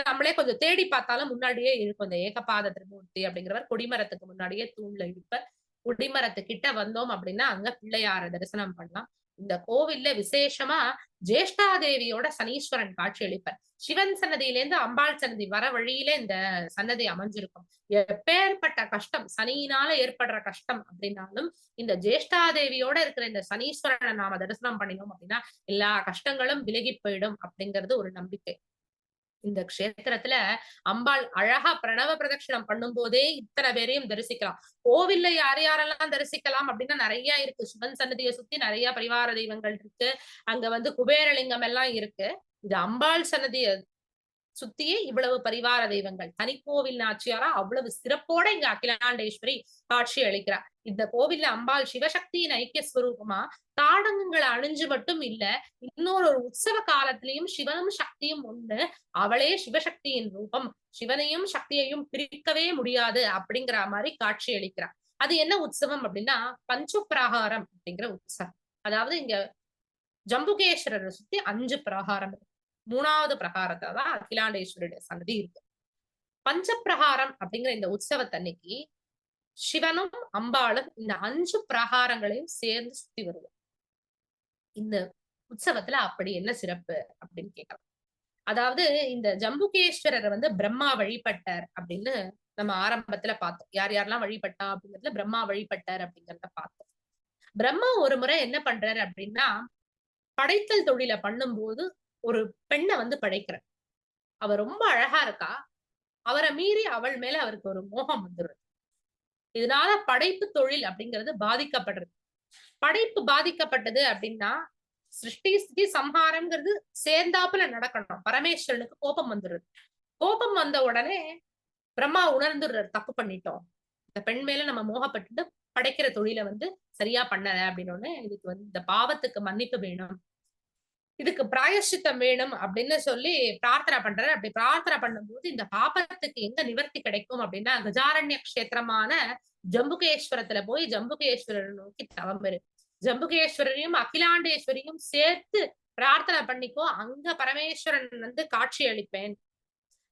நம்மளே கொஞ்சம் தேடி பார்த்தாலும் முன்னாடியே இருக்கும். இந்த ஏகபாத திரிமூர்த்தி அப்படிங்கிறவர் கொடிமரத்துக்கு முன்னாடியே தூண்ல இருப்ப. கொடிமரத்து கிட்ட வந்தோம் அப்படின்னா அங்க பிள்ளையார தரிசனம் பண்ணலாம். இந்த கோவில்ல விசேஷமா ஜேஷ்டாதேவியோட சனீஸ்வரன் காட்சி அளிப்பார். சிவன் சன்னதியிலேருந்து அம்பாள் சன்னதி வர வழியில இந்த சன்னதி அமைஞ்சிருக்கும். எப்பேற்பட்ட கஷ்டம், சனியினால ஏற்படுற கஷ்டம் அப்படின்னாலும் இந்த ஜேஷ்டாதேவியோட இருக்கிற இந்த சனீஸ்வரனை நாம தரிசனம் பண்ணினோம் அப்படின்னா எல்லா கஷ்டங்களும் விலகி போயிடும் அப்படிங்கிறது ஒரு நம்பிக்கை. இந்த க்ஷேத்திரத்துல அம்பாள் அழகா பிரணவ பிரதட்சணம் பண்ணும் போதே இத்தனை பேரையும் தரிசிக்கலாம். கோவில்ல யார் யாரெல்லாம் தரிசிக்கலாம் அப்படின்னா நிறைய இருக்கு. சிவன் சன்னதியை சுத்தி நிறைய பரிவார தெய்வங்கள் இருக்கு. அங்க வந்து குபேரலிங்கம் எல்லாம் இருக்கு. இது அம்பாள் சன்னதிய சுத்தியே இவ்வளவு பரிவார தெய்வங்கள். தனிக்கோவில் நாச்சியாரா அவ்வளவு சிறப்போட இங்க அகிலாண்டேஸ்வரி காட்சி அளிக்கிறார். இந்த கோவில்ல அம்பாள் சிவசக்தியின் ஐக்கிய ஸ்வரூபமா தாடங்கங்களை அணிஞ்சு மட்டும் இல்ல, இன்னொரு உற்சவ காலத்திலையும் சிவனும் சக்தியும் ஒண்ணு, அவளே சிவசக்தியின் ரூபம், சிவனையும் சக்தியையும் பிரிக்கவே முடியாது அப்படிங்கிற மாதிரி காட்சி அளிக்கிறார். அது என்ன உற்சவம் அப்படின்னா பஞ்சு பிரகாரம் அப்படிங்கிற உற்சவம். அதாவது இங்க ஜம்புகேஸ்வரரை சுத்தி 5 பிரகாரம் இருக்கு. 3வது பிரகாரத்துல தான் அகிலாண்டேஸ்வரியுடைய சன்னதி இருக்கு. பஞ்ச பிரகாரம் அப்படிங்கிற இந்த உற்சவத்தன்னைக்கு சிவனும் அம்பாளும் இந்த 5 பிரகாரங்களையும் சேர்ந்து சுத்தி வருவார். இந்த உற்சவத்துல அப்படி என்ன சிறப்பு அப்படின்னு கேட்கலாம். அதாவது இந்த ஜம்புகேஸ்வரரை வந்து பிரம்மா வழிபட்டார் அப்படின்னு நம்ம ஆரம்பத்துல பார்த்தோம். யார் யாரெல்லாம் வழிபட்டா அப்படிங்கிறதுல பிரம்மா வழிபட்டார் அப்படிங்கிறத பார்த்தோம். பிரம்மா ஒரு முறை என்ன பண்றாரு அப்படின்னா படைத்தல் தொழில பண்ணும்போது ஒரு பெண்ணை வந்து படைக்கிறார். அவ ரொம்ப அழகா இருக்கா. அவரை மீறி அவள் மேல அவருக்கு ஒரு மோகம் வந்துடுது. இதனால படைப்பு தொழில் அப்படிங்கிறது பாதிக்கப்படுறது. படைப்பு பாதிக்கப்பட்டது அப்படின்னா சிருஷ்டி ஸ்திதி சம்ஹாரம்ங்கிறது சேர்ந்தாப்புல நடக்கணும். பரமேஸ்வரனுக்கு கோபம் வந்துடுது. கோபம் வந்த உடனே பிரம்மா உணர்ந்துடுறாரு, தப்பு பண்ணிட்டோம், இந்த பெண் மேல நம்ம மோகப்பட்டு படைக்கிற தொழிலை வந்து சரியா பண்ணல அப்படின்னு. இதுக்கு வந்து இந்த பாவத்துக்கு மன்னிப்பு வேணும், இதுக்கு பிராயஷ்சித்தம் வேணும் அப்படின்னு சொல்லி பிரார்த்தனை பண்றாரு. அப்படி பிரார்த்தனை பண்ணும்போது இந்த பாபத்துக்கு எங்க நிவர்த்தி கிடைக்கும் அப்படின்னா கஜாரண்ய கஷேத்திரமான ஜம்புகேஸ்வரத்துல போய் ஜம்புகேஸ்வரரை நோக்கி தவம் இருக்கு. ஜம்புகேஸ்வரரையும் அகிலாண்டேஸ்வரியும் சேர்த்து பிரார்த்தனை பண்ணிக்கோ, அங்க பரமேஸ்வரன் வந்து காட்சி அளிப்பேன்,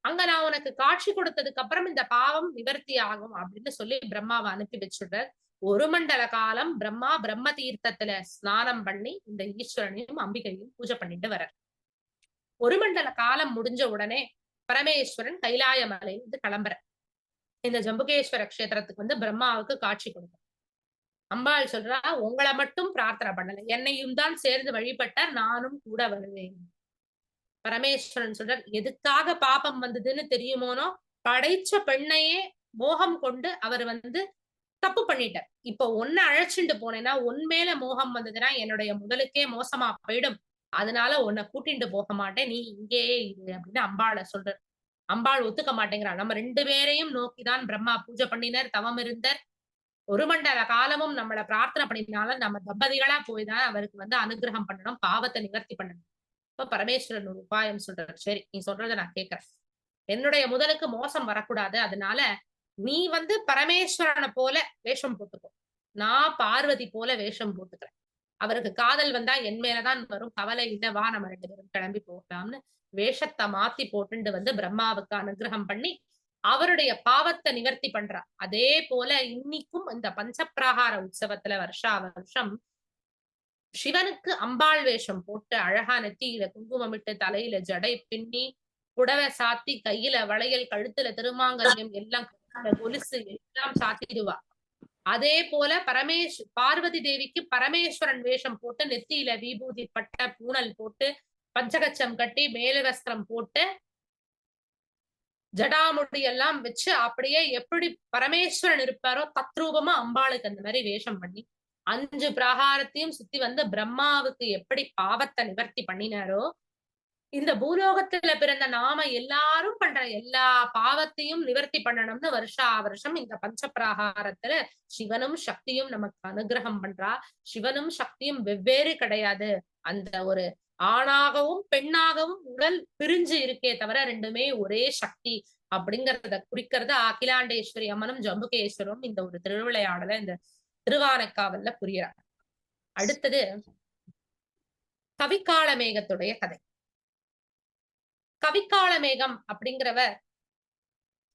அங்க நான் உனக்கு காட்சி கொடுத்ததுக்கு அப்புறம் இந்த பாவம் நிவர்த்தி ஆகும் அப்படின்னு சொல்லி பிரம்மாவை அனுப்பி வச்சுடுறார். 1 மண்டல காலம் பிரம்மா பிரம்ம தீர்த்தத்துல ஸ்நானம் பண்ணி இந்த ஈஸ்வரனையும் அம்பிகையும் பூஜை பண்ணிட்டு வர்றார். 1 மண்டல காலம் முடிஞ்ச உடனே பரமேஸ்வரன் கைலாய மலையிலிருந்து கிளம்புற இந்த ஜம்புகேஸ்வர கஷேத்திரத்துக்கு வந்து பிரம்மாவுக்கு காட்சி கொடுக்கும். அம்பாள் சொல்றா, உங்களை மட்டும் பிரார்த்தனை பண்ணல, என்னையும் தான் சேர்ந்து வழிபட்டார், நானும் கூட வருவேன். பரமேஸ்வரன் சொல்றார், எதுக்காக பாபம் வந்ததுன்னு தெரியுமோனோ, படைச்ச பெண்ணையே மோகம் கொண்டு அவர் வந்து தப்பு பண்ணிட்டார். இப்ப ஒன்ன அழைச்சிட்டு போனேன்னா, உன் மேல மோகம் வந்ததுன்னா என்னுடைய முதலுக்கே மோசமா போயிடும். அதனால உன்னை கூட்டிட்டு போக மாட்டேன், நீ இங்கேயே இரு அப்படின்னு அம்பாளை சொல்றார். அம்பாள் ஒத்துக்க மாட்டேங்கிறா. நம்ம 2 பேரையும் நோக்கிதான் பிரம்மா பூஜை பண்ணினர், தவம் இருந்தார். 1 மண்டல காலமும் நம்மள பிரார்த்தனை பண்ணினாலும் நம்ம தம்பதிகளா போய் தான் அவருக்கு வந்து அனுகிரகம் பண்ணணும், பாவத்தை நிவர்த்தி பண்ணணும். இப்ப பரமேஸ்வரன் ஒரு உபாயம் சொல்றாரு. சரி, நீ சொல்றதை நான் கேட்கிறேன். என்னுடைய முதலுக்கு மோசம் வரக்கூடாது. அதனால நீ வந்து பரமேஸ்வரனை போல வேஷம் போட்டுக்கோ, நான் பார்வதி போல வேஷம் போட்டுக்கிறேன். அவருக்கு காதல் வந்தா என் மேலதான் வரும், கவலை இல்ல, வா நம்ம 2 பேரும் கிளம்பி போகலாம்னு வேஷத்தை மாத்தி போட்டுண்டு வந்து பிரம்மாவுக்கு அனுகிரகம் பண்ணி அவருடைய பாவத்தை நிவர்த்தி பண்றா. அதே போல இன்னைக்கும் இந்த பஞ்சப்பிரகார உற்சவத்துல வருஷா வருஷம் சிவனுக்கு அம்பாள் வேஷம் போட்டு அழகா நெத்தியில குங்குமமிட்டு தலையில ஜடை பின்னி புடவை சாத்தி கையில வளையல் கழுத்துல திருமாங்கல்யம் எல்லாம் கொலுசு எல்லாம் சாத்திடுவா. அதே போல பார்வதி தேவிக்கு பரமேஸ்வரன் வேஷம் போட்டு நெத்தியில விபூதி பட்ட பூணல் போட்டு பஞ்சகச்சம் கட்டி மேல வஸ்திரம் போட்டு ஜடாமுடி எல்லாம் வச்சு அப்படியே எப்படி பரமேஸ்வரன் இருப்பாரோ தத்ரூபமா அம்பாளுக்கு அந்த மாதிரி வேஷம் பண்ணி 5 பிரகாரத்தையும் சுத்தி வந்து பிரம்மாவுக்கு எப்படி பாவத்தை நிவர்த்தி பண்ணினாரோ, இந்த பூலோகத்துல பிறந்த நாம எல்லாரும் பண்ற எல்லா பாவத்தையும் நிவர்த்தி பண்ணணும்னு வருஷா வருஷம் இந்த பஞ்ச பிரகாரத்துல சிவனும் சக்தியும் நமக்கு அனுகிரகம் பண்றா. சிவனும் சக்தியும் வெவ்வேறு கிடையாது. அந்த ஒரு ஆணாகவும் பெண்ணாகவும் உடல் பிரிஞ்சு இருக்கே தவிர 2மே ஒரே சக்தி அப்படிங்கறத குறிக்கிறது அகிலாண்டேஸ்வரி அம்மனும் ஜம்புகேஸ்வரும் இந்த ஒரு திருவிளையாடல இந்த திருவானைக்காவல்ல புரியறாங்க. அடுத்தது கவிகால மேகத்துடைய கதை. கவிகால மேகம் அப்படிங்கிறவர்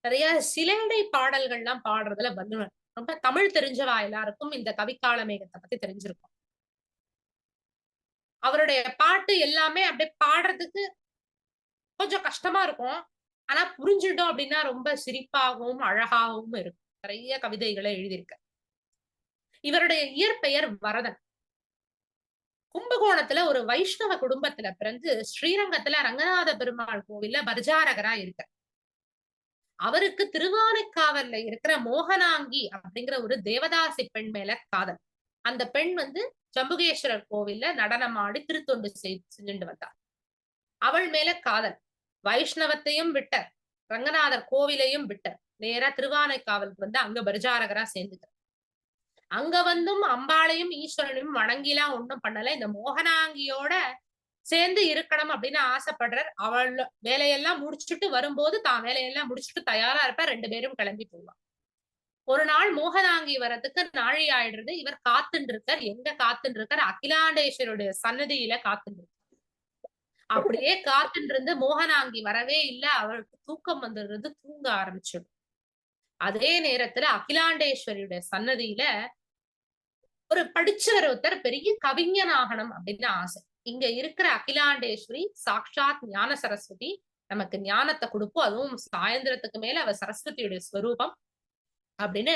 நிறைய சிலேடை பாடல்கள்லாம் பாடுறதுல வல்லுனர். ரொம்ப தமிழ் தெரிஞ்சவா எல்லாருக்கும் இந்த கவிகால மேகத்தை பத்தி தெரிஞ்சிருக்கும். அவருடைய பாட்டு எல்லாமே அப்படியே பாடுறதுக்கு கொஞ்சம் கஷ்டமா இருக்கும். ஆனா புரிஞ்சுட்டோம் அப்படின்னா ரொம்ப சிரிப்பாகவும் அழகாகவும் இருக்கும். நிறைய கவிதைகளை எழுதியிருக்க. இவருடைய இயற்பெயர் வரதன். கும்பகோணத்துல ஒரு வைஷ்ணவ குடும்பத்துல பிறந்து ஸ்ரீரங்கத்துல ரங்கநாத பெருமாள் கோவில்ல பர்ஜாரகரா இருக்க. அவருக்கு திருவானைக்காவல்ல இருக்கிற மோகனாங்கி அப்படிங்கிற ஒரு தேவதாசி பெண் மேல காதல். அந்த பெண் வந்து ஜம்புகேஸ்வரர் கோவில்ல நடனமாடி திருத்தொண்டு செஞ்சுட்டு வந்தார். அவள் மேல காதல். வைஷ்ணவத்தையும் விட்டார், ரங்கநாதர் கோவிலையும் விட்டார். நேரா திருவானைக்காவலுக்கு வந்து அங்க பரிஜாரகரா சேர்ந்துட்டார். அங்க வந்தும் அம்பாளையும் ஈஸ்வரனையும் வணங்கிலாம் ஒண்ணும் பண்ணல. இந்த மோகனாங்கியோட சேர்ந்து இருக்கணும் அப்படின்னு ஆசைப்படுறார். அவள் வேலையெல்லாம் முடிச்சுட்டு வரும்போது தான் வேலையெல்லாம் முடிச்சுட்டு தயாரா இருப்பார். 2 பேரும் கிளம்பி போவார். ஒரு நாள் மோகனாங்கி வரதுக்கு நாழி ஆயிடுறது. இவர் காத்துட்டு இருக்கார். எங்க காத்துட்டு இருக்கார்? அகிலாண்டேஸ்வருடைய சன்னதியில காத்துட்டு இருக்கார். அப்படியே காத்துட்டு இருந்து மோகனாங்கி வரவே இல்லை. அவருக்கு தூக்கம் வந்துடுறது. தூங்க ஆரம்பிச்சிடும். அதே நேரத்துல அகிலாண்டேஸ்வரியுடைய சன்னதியில ஒரு படிச்சவர் ஒருத்தர் பெரிய கவிஞன் ஆகணும் அப்படின்னு ஆசை. இங்க இருக்கிற அகிலாண்டேஸ்வரி சாக்ஷாத் ஞான சரஸ்வதி, நமக்கு ஞானத்தை கொடுப்போம், அதுவும் சாயந்திரத்துக்கு மேல அவ சரஸ்வதியுடைய ஸ்வரூபம் அப்படின்னு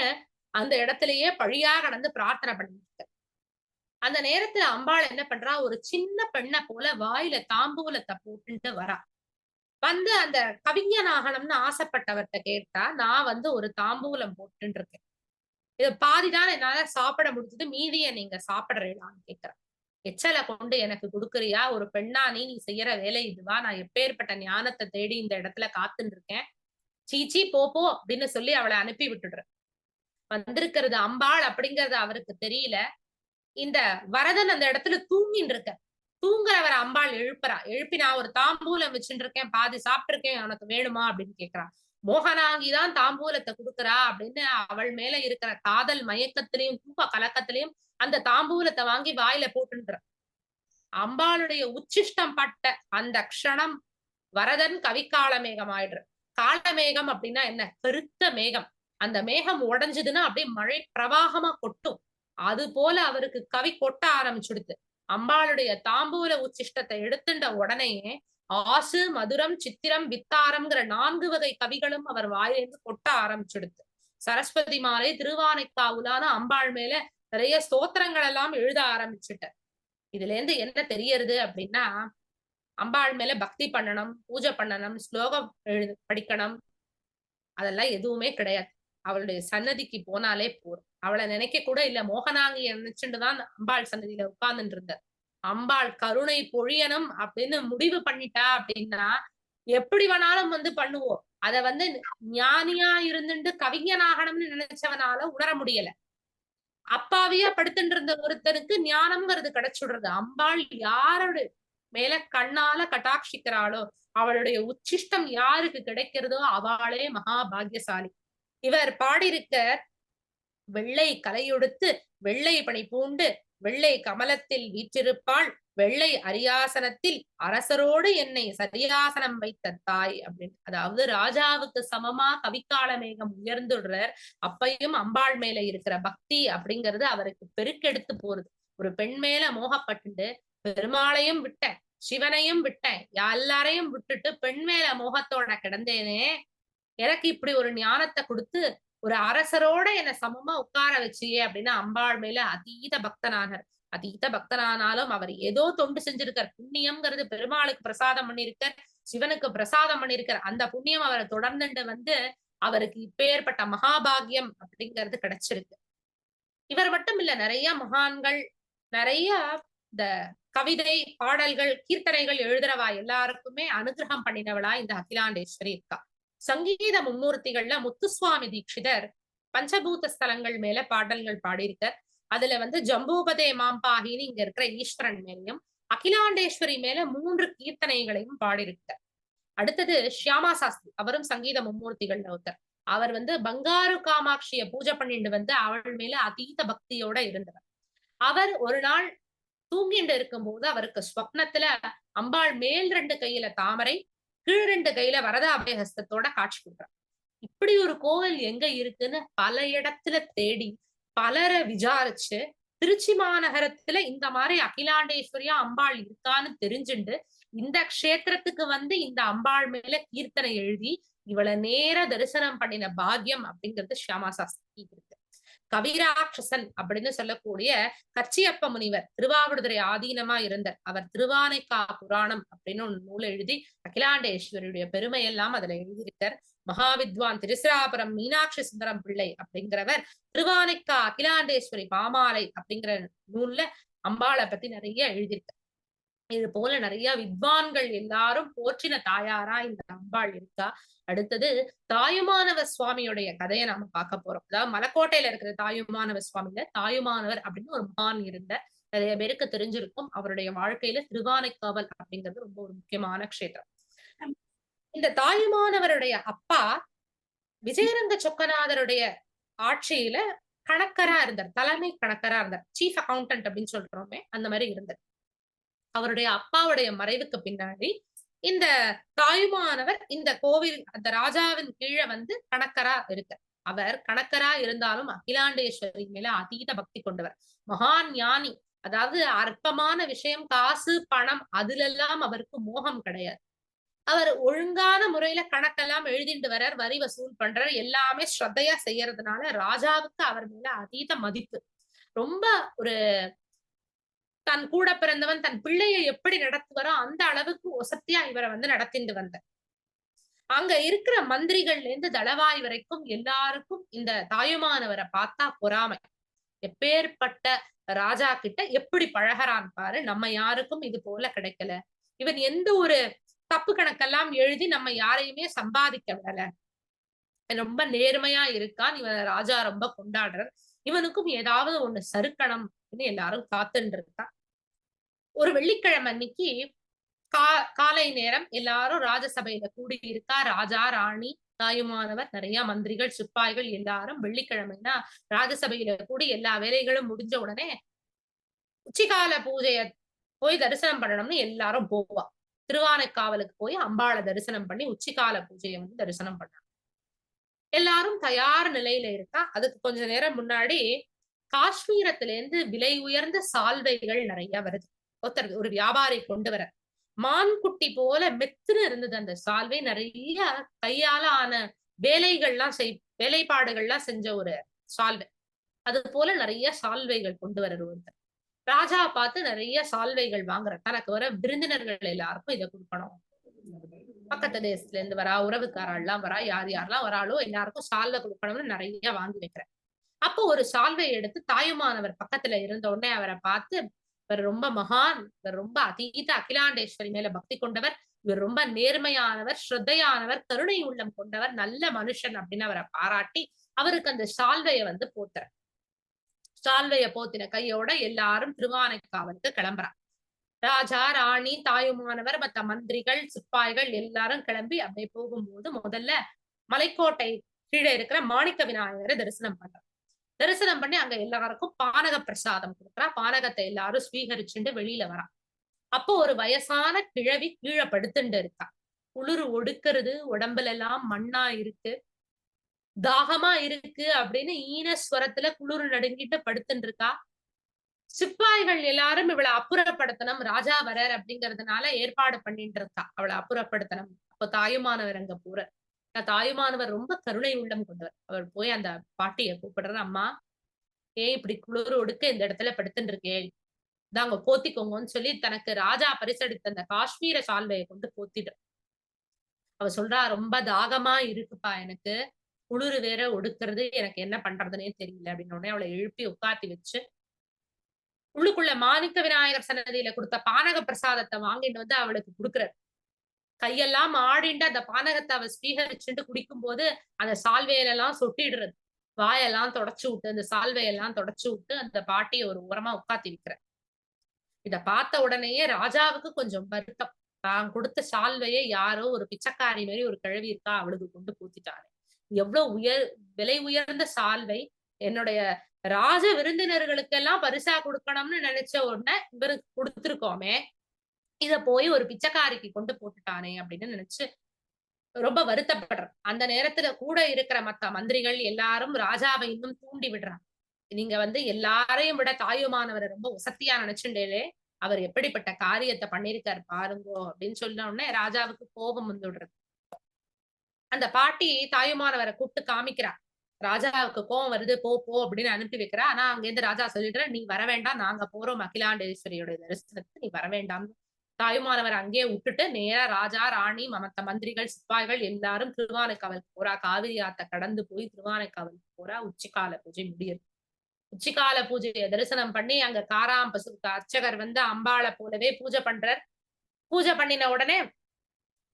அந்த இடத்திலேயே பழியா கடந்து பிரார்த்தனை பண்ணிட்டு. அந்த நேரத்துல அம்பாள் என்ன பண்றா, ஒரு சின்ன பெண்ணை போல வாயில தாம்பூலத்தை போட்டுட்டு வரா. வந்து அந்த கவிஞன் ஆகணும்னு ஆசைப்பட்டவர்கிட்ட கேட்டா, நான் வந்து ஒரு தாம்பூலம் போட்டுட்டு இருக்கேன், இது பாதிதான் என்னால சாப்பிட முடிஞ்சது, மீதிய நீங்க சாப்பிடுறீங்களான்னு கேக்குறேன். எச்சலை கொண்டு எனக்கு கொடுக்குறியா? ஒரு பெண்ணா நீ செய்யற வேலை இதுவா? நான் எப்பேற்பட்ட ஞானத்தை தேடி இந்த இடத்துல காத்துட்டு இருக்கேன். சீச்சி போ அப்படின்னு சொல்லி அவளை அனுப்பி விட்டுடுறேன். வந்திருக்கிறது அம்பாள் அப்படிங்கறது அவருக்கு தெரியல. இந்த வரதன் அந்த இடத்துல தூங்கின்னு இருக்க. தூங்குறவரை அம்பாள் எழுப்புறா. எழுப்பி நான் ஒரு தாம்பூலம் வச்சுட்டு இருக்கேன், பாதி சாப்பிட்டு இருக்கேன், உனக்கு வேணுமா அப்படின்னு கேக்குறான். மோகனாங்கிதான் தாம்பூலத்தை கொடுக்குறா அப்படின்னு அவள் மேல இருக்கிற காதல் மயக்கத்திலையும் தூக்க கலக்கத்திலையும் அந்த தாம்பூலத்தை வாங்கி வாயில போட்டுன்ற. அம்பாளுடைய உச்சிஷ்டம் பட்ட அந்த க்ஷணம் வரதன் கவிகால மேகம் ஆயிடுற. காலமேகம் அப்படின்னா என்ன? பெருத்த மேகம். அந்த மேகம் உடைஞ்சதுன்னா அப்படியே மழை பிரவாகமா கொட்டும். அது போல அவருக்கு கவி கொட்ட ஆரம்பிச்சுடுது. அம்பாளுடைய தாம்பூல உச்சிஷ்டத்தை எடுத்துட்ட உடனேயே ஆசு, மதுரம், சித்திரம், வித்தாரம்ங்கிற 4 வகை கவிகளும் அவர் வாயிலிருந்து கொட்ட ஆரம்பிச்சுடுது. சரஸ்வதி மாலை, திருவானைக்காவுலான அம்பாள் மேல நிறைய ஸ்தோத்திரங்கள் எல்லாம் எழுத ஆரம்பிச்சுட்டார். இதுல இருந்து என்ன தெரியறது அப்படின்னா, அம்பாள் மேல பக்தி பண்ணணும், பூஜை பண்ணணும், ஸ்லோகம் படிக்கணும், அதெல்லாம் எதுவுமே கிடையாது. அவளுடைய சன்னதிக்கு போனாலே போதும். அவளை நினைக்க கூட இல்ல, மோகனாங்கிய நினைச்சுட்டுதான் அம்பாள் சன்னதியில உட்கார்ந்துட்டு இருந்தார். அம்பாள் கருணை பொழியணும் அப்படின்னு முடிவு பண்ணிட்டா அப்படின்னா எப்படி வேணாலும் பண்ணுவோம். அத ஞானியா இருந்துட்டு கவிஞனாகணும்னு நினைச்சவனால உணர முடியல. அப்பாவியா படுத்துட்டு இருந்த ஒருத்தனுக்கு ஞானம்ங்கிறது கிடைச்சுடுறது. அம்பாள் யாரோட மேல கண்ணால கட்டாட்சிக்கிறாளோ, அவளுடைய உச்சிஷ்டம் யாருக்கு கிடைக்கிறதோ அவளே மகா பாக்கியசாலி. இவர் பாடியிருக்க வெள்ளை கலையுடுத்து வெள்ளை பணி பூண்டு வெள்ளை கமலத்தில் வீற்றிருப்பாள் வெள்ளை அரியாசனத்தில் அரசரோடு என்னை சரியாசனம் வைத்த தாய் அப்படின்னு. அதாவது ராஜாவுக்கு சமமா கவிக்கால மேகம் உயர்ந்துடுறார். அப்பையும் அம்பாள் மேல இருக்கிற பக்தி அப்படிங்கிறது அவருக்கு பெருக்கெடுத்து போறது. ஒரு பெண் மேல மோகப்பட்டு பெருமாளையும் விட்டேன், சிவனையும் விட்டேன், எல்லாரையும் விட்டுட்டு பெண் மேல மோகத்தோட கிடந்தேனே, எனக்கு இப்படி ஒரு ஞானத்தை கொடுத்து ஒரு அரசரோட என்ன சமமா உட்கார வச்சியே அப்படின்னா அம்பாள் மேல அதீத பக்தனானார். அதீத பக்தனானாலும் அவர் ஏதோ தொண்டு செஞ்சிருக்கார். புண்ணியம்ங்கிறது பெருமாளுக்கு பிரசாதம் பண்ணிருக்கார், சிவனுக்கு பிரசாதம் பண்ணிருக்கார். அந்த புண்ணியம் அவரை தொடர்ந்துட்டு அவருக்கு இப்பேற்பட்ட மகாபாகியம் அப்படிங்கிறது கிடைச்சிருக்கு. இவர் மட்டும் இல்ல, நிறைய மகான்கள், நிறைய இந்த கவிதை, பாடல்கள், கீர்த்தனைகள் எழுதுறவா எல்லாருக்குமே அனுகிரகம் பண்ணினவளா இந்த அகிலாண்டேஸ்வரி இருக்கா. சங்கீத மும்மூர்த்திகள்ல முத்துசுவாமி தீட்சிதர் பஞ்சபூத ஸ்தலங்கள் மேல பாடல்கள் பாடியிருக்கார். அதுல ஜம்பூபதே மாம்பாகின்னு இங்க இருக்கிற ஈஸ்வரன் மேலையும் அகிலாண்டேஸ்வரி மேல 3 கீர்த்தனைகளையும் பாடியிருக்கார். அடுத்தது ஷியாமா சாஸ்திரி, அவரும் சங்கீத மும்மூர்த்திகள்ல ஒருத்தர். அவர் பங்காரு காமாட்சிய பூஜை பண்ணிட்டு அவள் மேல அதீத பக்தியோட இருந்தவர். அவர் ஒரு நாள் தூங்கிட்டு இருக்கும்போது அவருக்கு ஸ்வப்னத்துல அம்பாள் மேல் 2 கையில தாமரை, கீழ் 2 கையில வரத அபயஹஸ்தத்தோட காட்சி கொடுக்குறார். இப்படி ஒரு கோவில் எங்க இருக்குன்னு பல இடத்துல தேடி பலரை விசாரிச்சு திருச்சி மாநகரத்துல இந்த மாதிரி அகிலாண்டேஸ்வரியா அம்பாள் இருக்கான்னு தெரிஞ்சுண்டு இந்த க்ஷேத்திரத்துக்கு இந்த அம்பாள் மேல கீர்த்தனை எழுதி இவளை நேர தரிசனம் பண்ணின பாக்கியம் அப்படிங்கிறது ஷியாமா சாஸ்திரி இருக்கு. கவிராட்சசன் அப்படின்னு சொல்லக்கூடிய கச்சியப்ப முனிவர் திருவாவடுதுறை ஆதீனமா இருந்தார். அவர் திருவானைக்கா புராணம் அப்படின்னு ஒரு நூல் எழுதி அகிலாண்டேஸ்வரியுடைய பெருமையெல்லாம் அதுல எழுதியிருக்கார். மகாவித்வான் திருசிராபுரம் மீனாட்சி சுந்தரம் பிள்ளை அப்படிங்கிறவர் திருவானைக்கா அகிலாண்டேஸ்வரி பாமாலை அப்படிங்கிற நூல்ல அம்பாளை பத்தி நிறைய எழுதியிருக்கார். இது போல நிறைய வித்வான்கள் எல்லாரும் போற்றின தாயாரா இந்த அம்பாள் இருக்கா. அடுத்தது தாயுமானவ சுவாமியுடைய கதையை நாம பார்க்க போறோம். அதாவது மலக்கோட்டையில இருக்கிற தாயுமானவ சுவாமியில தாயுமானவர் அப்படின்னு ஒரு மகான் இருந்த நிறைய பேருக்கு தெரிஞ்சிருக்கும். அவருடைய வாழ்க்கையில திருவானைக்காவல் அப்படிங்கிறது ரொம்ப ஒரு முக்கியமான க்ஷேத்திரம். இந்த தாயுமானவருடைய அப்பா விஜயரங்க சொக்கநாதருடைய ஆட்சியில கணக்கரா இருந்தார், தலைமை கணக்கரா இருந்தார், சீஃப் அக்கௌண்டன்ட் அப்படின்னு சொல்றோமே அந்த மாதிரி இருந்தார். அவருடைய அப்பாவுடைய மறைவுக்கு பின்னாடி இந்த தாயுமானவர் இந்த கோவில் அந்த ராஜாவின் கீழே கணக்கரா இருக்க. அவர் கணக்கரா இருந்தாலும் அகிலாண்டேஸ்வரி மேல அதீத பக்தி கொண்டவர், மகான் ஞானி. அதாவது அற்பமான விஷயம், காசு பணம் அதுல எல்லாம் அவருக்கு மோகம் கிடையாது. அவர் ஒழுங்கான முறையில கணக்கெல்லாம் எழுதிட்டு வர்றார், வரி வசூல் பண்றார், எல்லாமே ஸ்ரத்தையா செய்யறதுனால ராஜாவுக்கு அவர் மேல அதீத மதிப்பு. ரொம்ப ஒரு தன் கூட பிறந்தவன் தன் பிள்ளையை எப்படி நடத்துவாரோ அந்த அளவுக்கு ஒசத்தியா இவரை நடத்திட்டு வந்த. அங்க இருக்கிற மந்திரிகள்ல இருந்து தளவாய் வரைக்கும் எல்லாருக்கும் இந்த தாயுமானவரை பார்த்தா பொறாமை. எப்பேற்பட்ட ராஜா கிட்ட எப்படி பழகிறான் பாரு, நம்ம யாருக்கும் இது போல கிடைக்கல, இவன் எந்த ஒரு தப்பு கணக்கெல்லாம் எழுதி நம்ம யாரையுமே சம்பாதிக்க விடல, ரொம்ப நேர்மையா இருக்கான், இவன் ராஜா ரொம்ப கொண்டாடுறார், இவனுக்கும் ஏதாவது ஒண்ணு சறுக்கணும் எல்லாரும் காத்துட்டு இருக்கா. ஒரு வெள்ளிக்கிழமை அன்னைக்கு காலை நேரம் எல்லாரும் ராஜசபையில கூடி இருக்கா. ராஜா, ராணி, தாயுமானவர், நிறைய மந்திரிகள், சிப்பாய்கள் எல்லாரும் வெள்ளிக்கிழமைனா ராஜசபையில கூடி எல்லா வேலைகளும் முடிஞ்ச உடனே உச்சிகால பூஜைய போய் தரிசனம் பண்ணணும்னு எல்லாரும் போவா. திருவானைக்காவலுக்கு போய் அம்பாளை தரிசனம் பண்ணி உச்சிகால பூஜையை தரிசனம் பண்ண எல்லாரும் தயார் நிலையில இருக்கா. அதுக்கு கொஞ்ச நேரம் முன்னாடி காஷ்மீரத்துல இருந்து விலை உயர்ந்த சால்வைகள் நிறைய வருது. ஒருத்தர் ஒரு வியாபாரி கொண்டு வர மான்குட்டி போல மெத்துன்னு இருந்தது அந்த சால்வை. நிறைய கையால ஆன வேலைப்பாடுகள்லாம் செஞ்ச ஒரு சால்வை. அது போல நிறைய சால்வைகள் கொண்டு வர்றாரு ஒருத்தர். ராஜா பார்த்து நிறைய சால்வைகள் வாங்குறார். தனக்கு வர விருந்தினர்கள் எல்லாருக்கும் இத குடுக்கணும். பக்கத்து தேசத்துல இருந்து வரா, உறவுக்காரெல்லாம் வரா, யார் யாரெல்லாம் வராளோ எல்லாருக்கும் சால்வை குடுக்கணும்னு நிறைய வாங்கி வைக்கிறார். அப்போ ஒரு சால்வையை எடுத்து தாயுமானவர் பக்கத்துல இருந்த உடனே அவரை பார்த்து, இவர் ரொம்ப மகான், இவர் ரொம்ப அதீத அகிலாண்டேஸ்வரி மேல பக்தி கொண்டவர், இவர் ரொம்ப நேர்மையானவர், ஸ்ரத்தையானவர், கருணை உள்ளம் கொண்டவர், நல்ல மனுஷன் அப்படின்னு அவரை பாராட்டி அவருக்கு அந்த சால்வையை வந்து போத்துறார். சால்வையை போத்தின கையோட எல்லாரும் திருவானைக்காவலுக்கு கிளம்புறாங்க. ராஜா, ராணி, தாயுமானவர், மத்த மந்திரிகள், சிப்பாய்கள் எல்லாரும் கிளம்பி அப்படியே போகும்போது முதல்ல மலைக்கோட்டை கீழே இருக்கிற மாணிக்க விநாயகரை தரிசனம் பண்றாங்க. தரிசனம் பண்ணி அங்க எல்லாருக்கும் பானக பிரசாதம் கொடுக்குறா. பானகத்தை எல்லாரும் ஸ்வீகரிச்சுட்டு வெளியில வரா. அப்போ ஒரு வயசான கிழவி கீழே படுத்துட்டு இருக்கா. குளிர் ஒடுக்கிறது, உடம்புல எல்லாம் மண்ணா இருக்கு, தாகமா இருக்கு அப்படின்னு ஈனஸ்வரத்துல குளிர் நடுங்கிட்டு படுத்துட்டு இருக்கா. சிப்பாய்கள் எல்லாரும் இவளை அப்புறப்படுத்தணும், ராஜா வரார் அப்படிங்கறதுனால ஏற்பாடு பண்ணிட்டு இருக்கா. அவளை அப்புறப்படுத்தணும். அப்போ தாயுமானவர் அங்க போறார். தாயுமானவர் ரொம்ப கருணை உள்ளம் கொண்டவர். அவர் போய் அந்த பாட்டியை கூப்பிடுறாரு. அம்மா, ஏன் இப்படி குளிர் ஒடுக்க இந்த இடத்துல படுத்துட்டு இருக்கே, இதாங்க போத்திக்கோங்கன்னு சொல்லி தனக்கு ராஜா பரிசளித்த அந்த காஷ்மீர சால்வையை கொண்டு போத்திட்டு அவ சொல்றா, ரொம்ப தாகமா இருக்குப்பா எனக்கு, குளிர் வேற ஒடுக்குறது, எனக்கு என்ன பண்றதுன்னே தெரியல அப்படின்னு. உடனே அவளை எழுப்பி உட்காத்தி வச்சு உள்ளுக்குள்ள மாணிக்க விநாயகர் சன்னதியில கொடுத்த பானக பிரசாதத்தை வாங்கிட்டு வந்து அவளுக்கு கொடுக்குறாரு. கையெல்லாம் ஆடிண்டு அந்த பானகத்தை அவ ஸ்வீகரிச்சுட்டு குடிக்கும் போது அந்த சால்வையிலெல்லாம் சொட்டிடுறது. வாயெல்லாம் தொடச்சு விட்டு, அந்த சால்வையெல்லாம் தொடச்சு விட்டு அந்த பாட்டியை ஒரு ஓரமா உட்காத்தி வைக்கிற. இத பார்த்த உடனேயே ராஜாவுக்கு கொஞ்சம் வருத்தம். தான் கொடுத்த சால்வையை யாரோ ஒரு பிச்சைக்காரி மாதிரி ஒரு கிழவி இருக்கா, அவளுக்கு கொண்டு பூத்திட்டாரு. எவ்வளவு விலை உயர்ந்த சால்வை, என்னுடைய ராஜ விருந்தினர்களுக்கெல்லாம் பரிசா கொடுக்கணும்னு நினைச்ச உடனே இவருக்கு கொடுத்திருக்கோமே, இத போய் ஒரு பிச்சைக்காரிக்கு கொண்டு போட்டுட்டானே அப்படின்னு நினைச்சு ரொம்ப வருத்தப்படுற. அந்த நேரத்துல கூட இருக்கிற மத்த மந்திரிகள் எல்லாரும் ராஜாவை இன்னும் தூண்டி விடுறாங்க. நீங்க வந்து எல்லாரையும் விட தாயுமானவரை ரொம்ப உசத்தியா நினைச்சுட்டே, அவர் எப்படிப்பட்ட காரியத்தை பண்ணிருக்காரு பாருங்கோ அப்படின்னு சொன்ன உடனே ராஜாவுக்கு கோபம் வந்துடுறது. அந்த பாட்டி தாயுமானவரை கூப்பிட்டு காமிக்கிறா. ராஜாவுக்கு கோபம் வருது, போ போ அப்படின்னு அனுப்பி வைக்கிறா. ஆனா அங்க இருந்து ராஜா சொல்லிடுற, நீ வர வேண்டாம், நாங்க போறோம் அகிலாண்டேஸ்வரியோட தரிசனத்துக்கு, நீ வர வேண்டாம். தாயுமானவர் அங்கேயே விட்டுட்டு நேரா ராஜா, ராணி, மமத்த மந்திரிகள், சிப்பாய்கள் எல்லாரும் திருவானைக்காவலுக்கு போறா. காவிரி ஆத்த கடந்து போய் திருவானைக்காவலுக்கு போறா. உச்சிக்கால பூஜை முடியுது. உச்சிக்கால பூஜையை தரிசனம் பண்ணி அங்க காராம் பசுக்கு அர்ச்சகர் வந்து அம்பாளை போலவே பூஜை பண்றார். பூஜை பண்ணின உடனே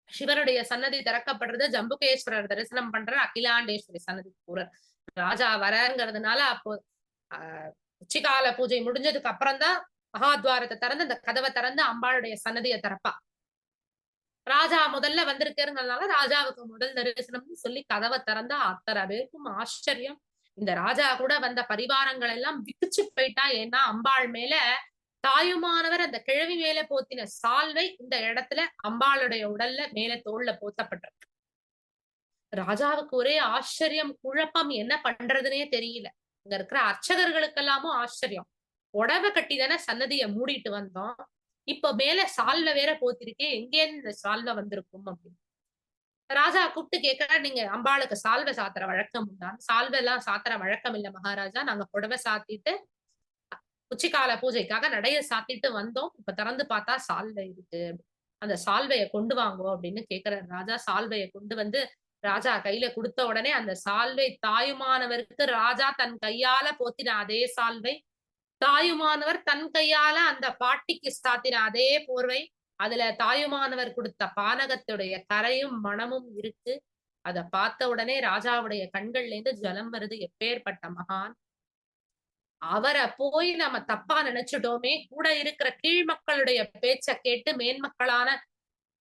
சிவனுடைய சன்னதி திறக்கப்படுறது. ஜம்புகேஸ்வரர் தரிசனம் பண்றார். அகிலாண்டேஸ்வரி சன்னதி போறார். ராஜா வரங்கிறதுனால அப்போ உச்சிகால பூஜை முடிஞ்சதுக்கு அப்புறம் தான் மகாத்வாரத்தை திறந்து அந்த கதவை திறந்து அம்பாளுடைய சன்னதியை திறப்பா. ராஜா முதல்ல வந்திருக்கிறதுனால ராஜாவுக்கு முதல் தரிசனம்னு சொல்லி கதவை திறந்தா அத்தனை பேருக்கும் ஆச்சரியம். இந்த ராஜா கூட வந்த பரிவாரங்கள் எல்லாம் விக்கிச்சு போயிட்டா. ஏன்னா அம்பாள் மேல தாயுமானவர் அந்த கிழவி மேல போத்தின சால்வை இந்த இடத்துல அம்பாளுடைய உடல்ல மேல தோல்ல போத்தப்பட்டிருக்கு. ராஜாவுக்கு ஒரே ஆச்சரியம், குழப்பம், என்ன பண்றதுன்னே தெரியல. இங்க இருக்கிற அர்ச்சகர்களுக்கெல்லாமும் ஆச்சரியம். உடவை கட்டி தானே சன்னதியை மூடிட்டு வந்தோம், இப்ப மேல சால்வை வேற போத்திருக்கே, எங்கே இந்த சால்வை வந்திருக்கும் அப்படின்னு. ராஜா கூப்பிட்டு கேட்கிற, நீங்க அம்பாளுக்கு சால்வை சாத்துற வழக்கம் உண்டா? சால்வை எல்லாம் சாத்துற வழக்கம் இல்ல மகாராஜா, நாங்க புடவை சாத்திட்டு உச்சிக்கால பூஜைக்காக நடைய சாத்திட்டு வந்தோம், இப்ப திறந்து பார்த்தா சால்வை இருக்கு, அந்த சால்வையை கொண்டு வாங்கோ அப்படின்னு கேக்குறாரு ராஜா. சால்வையை கொண்டு வந்து ராஜா கையில கொடுத்த உடனே அந்த சால்வை தாயுமானவருக்கு ராஜா தன் கையால போத்தின அதே சால்வை, தாயுமானவர் தன் கையால அந்த பாட்டிக்கு சாத்தின அதே போர்வை, அதுல தாயுமானவர் கொடுத்த பானகத்துடைய கரையும் மணமும் இருக்கு. அத பார்த்த உடனே ராஜாவுடைய கண்கள்ல இருந்து ஜலம் வருது. எப்பேற்பட்ட மகான், அவரை போய் நம்ம தப்பா நினைச்சிட்டோமே. கூட இருக்கிற கீழ் மக்களுடைய பேச்ச கேட்டு மேன்மக்களான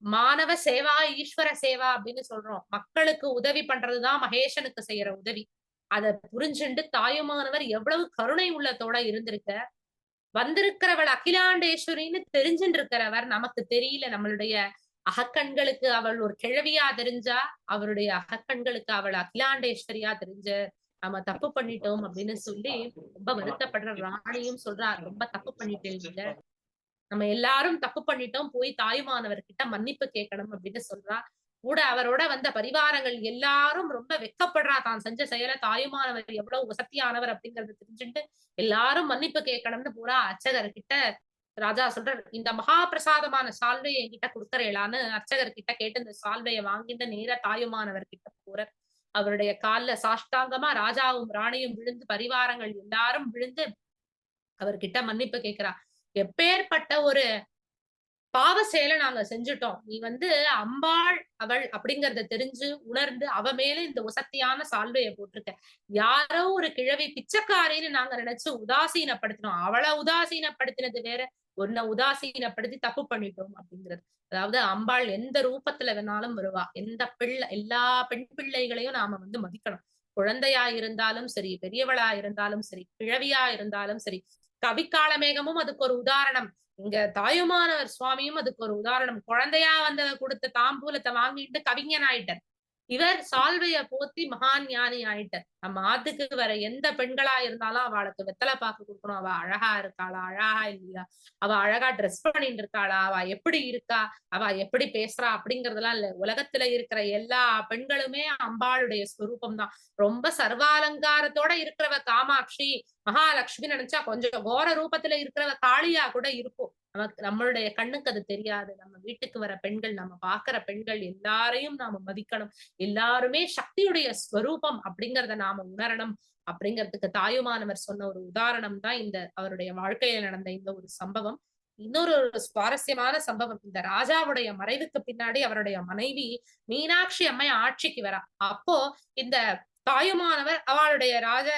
மாணவ சேவா ஈஸ்வர சேவா அப்படின்னு சொல்றோம். மக்களுக்கு உதவி பண்றதுதான் மகேஷனுக்கு செய்யற உதவி. அத புரிஞ்சுண்டு தாயுமானவர் எவ்வளவு கருணை உள்ளத்தோட இருந்திருக்க. வந்திருக்கிறவள் அகிலாண்டேஸ்வரின்னு தெரிஞ்சுட்டு இருக்கிறவர் நமக்கு தெரியல. நம்மளுடைய அகக்கண்களுக்கு அவள் ஒரு கிழவியா தெரிஞ்சா, அவருடைய அகக்கண்களுக்கு அவள் அகிலாண்டேஸ்வரியா தெரிஞ்ச. நம்ம தப்பு பண்ணிட்டோம் அப்படின்னு சொல்லி ரொம்ப வருத்தப்படுற ராணியும் சொல்றா, ரொம்ப தப்பு பண்ணிட்டேன். நம்ம எல்லாரும் தப்பு பண்ணிட்டோம், போய் தாயுமானவர்கிட்ட மன்னிப்பு கேட்கணும் அப்படின்னு சொல்றா. கூட அவரோட வந்த பரிவாரங்கள் எல்லாரும் ரொம்ப வெட்கப்படுறா. தான் செஞ்ச செயல தாயுமானவர் எவ்வளவு வசத்தியானவர் அப்படிங்கறத தெரிஞ்சுட்டு எல்லாரும் மன்னிப்பு கேட்கணும்னு போறா. அர்ச்சகர்கிட்ட ராஜா சொல்றார், இந்த மகா பிரசாதமான சால்வையை என்கிட்ட குடுக்கறேளான்னு அர்ச்சகர் கிட்ட கேட்டு இந்த சால்வையை வாங்கிட்டு நேரா தாயுமானவர் கிட்ட போறார். அவருடைய கால்ல சாஷ்டாங்கமா ராஜாவும் ராணியும் விழுந்து, பரிவாரங்கள் எல்லாரும் விழுந்து அவர்கிட்ட மன்னிப்பு கேட்கிறா. எப்பேற்பட்ட ஒரு பாவ செயல நாங்க செஞ்சுட்டோம். நீ வந்து அம்பாள் அவள் அப்படிங்கறத தெரிஞ்சு, உணர்ந்து அவ மேல இந்த உசத்தியான சால்வைய போட்டிருக்க. யாரோ ஒரு கிழவி பிச்சைக்காரின்னு நாங்க நினைச்சு உதாசீனப்படுத்தினோம். அவள உதாசீனப்படுத்தினது வேற, உன்னை உதாசீனப்படுத்தி தப்பு பண்ணிட்டோம் அப்படிங்கிறது. அதாவது அம்பாள் எந்த ரூபத்துல வேணாலும் வருவா. எந்த எல்லா பெண் பிள்ளைகளையும் நாம வந்து மதிக்கணும். குழந்தையா இருந்தாலும் சரி, பெரியவளா இருந்தாலும் சரி, கிழவியா இருந்தாலும் சரி. கவிக்காலமேகமும் அதுக்கு ஒரு உதாரணம். இங்க தாயுமானவர் சுவாமியும் அதுக்கு ஒரு உதாரணம். குழந்தையா வந்தவ கொடுத்த தாம்பூலத்தை வாங்கிட்டு கவிஞன் ஆயிட்டார். இவர் சால்வைய போத்தி மகான் ஞானி ஆயிட்டார். நம்ம ஆத்துக்கு வர எந்த பெண்களா இருந்தாலும் அவளுக்கு வெத்தலை பாக்கு கொடுக்கணும். அவ அழகா இருக்காளா, அழகா இல்லையா, அவ அழகா ட்ரெஸ் பண்ணிட்டு இருக்காளா, அவ எப்படி இருக்கா, அவ எப்படி பேசுறா அப்படிங்கறதெல்லாம் இல்ல. உலகத்துல இருக்கிற எல்லா பெண்களுமே அம்பாளுடைய ஸ்வரூபம் தான். ரொம்ப சர்வாலங்காரத்தோட இருக்கிறவ காமாட்சி, மகாலட்சுமி நினைச்சா கொஞ்சம் கோர ரூபத்துல இருக்கிறவ காளியா கூட இருக்கும். நமக்கு நம்மளுடைய கண்ணுக்கு அது தெரியாது. நம்ம வீட்டுக்கு வர பெண்கள், நம்ம பாக்குற பெண்கள் எல்லாரையும் நாம மதிக்கணும். எல்லாருமே சக்தியுடைய ஸ்வரூபம் அப்படிங்கறத நாம உணரணும். அப்படிங்கிறதுக்கு தாயுமானவர் சொன்ன ஒரு உதாரணம் தான் இந்த அவருடைய வாழ்க்கையில நடந்த இந்த ஒரு சம்பவம். இன்னொரு ஒரு சுவாரஸ்யமான சம்பவம். இந்த ராஜாவுடைய மறைவுக்கு பின்னாடி அவருடைய மனைவி மீனாட்சி அம்மை ஆட்சிக்கு வரா. அப்போ இந்த தாயுமானவர் அவளுடைய ராஜ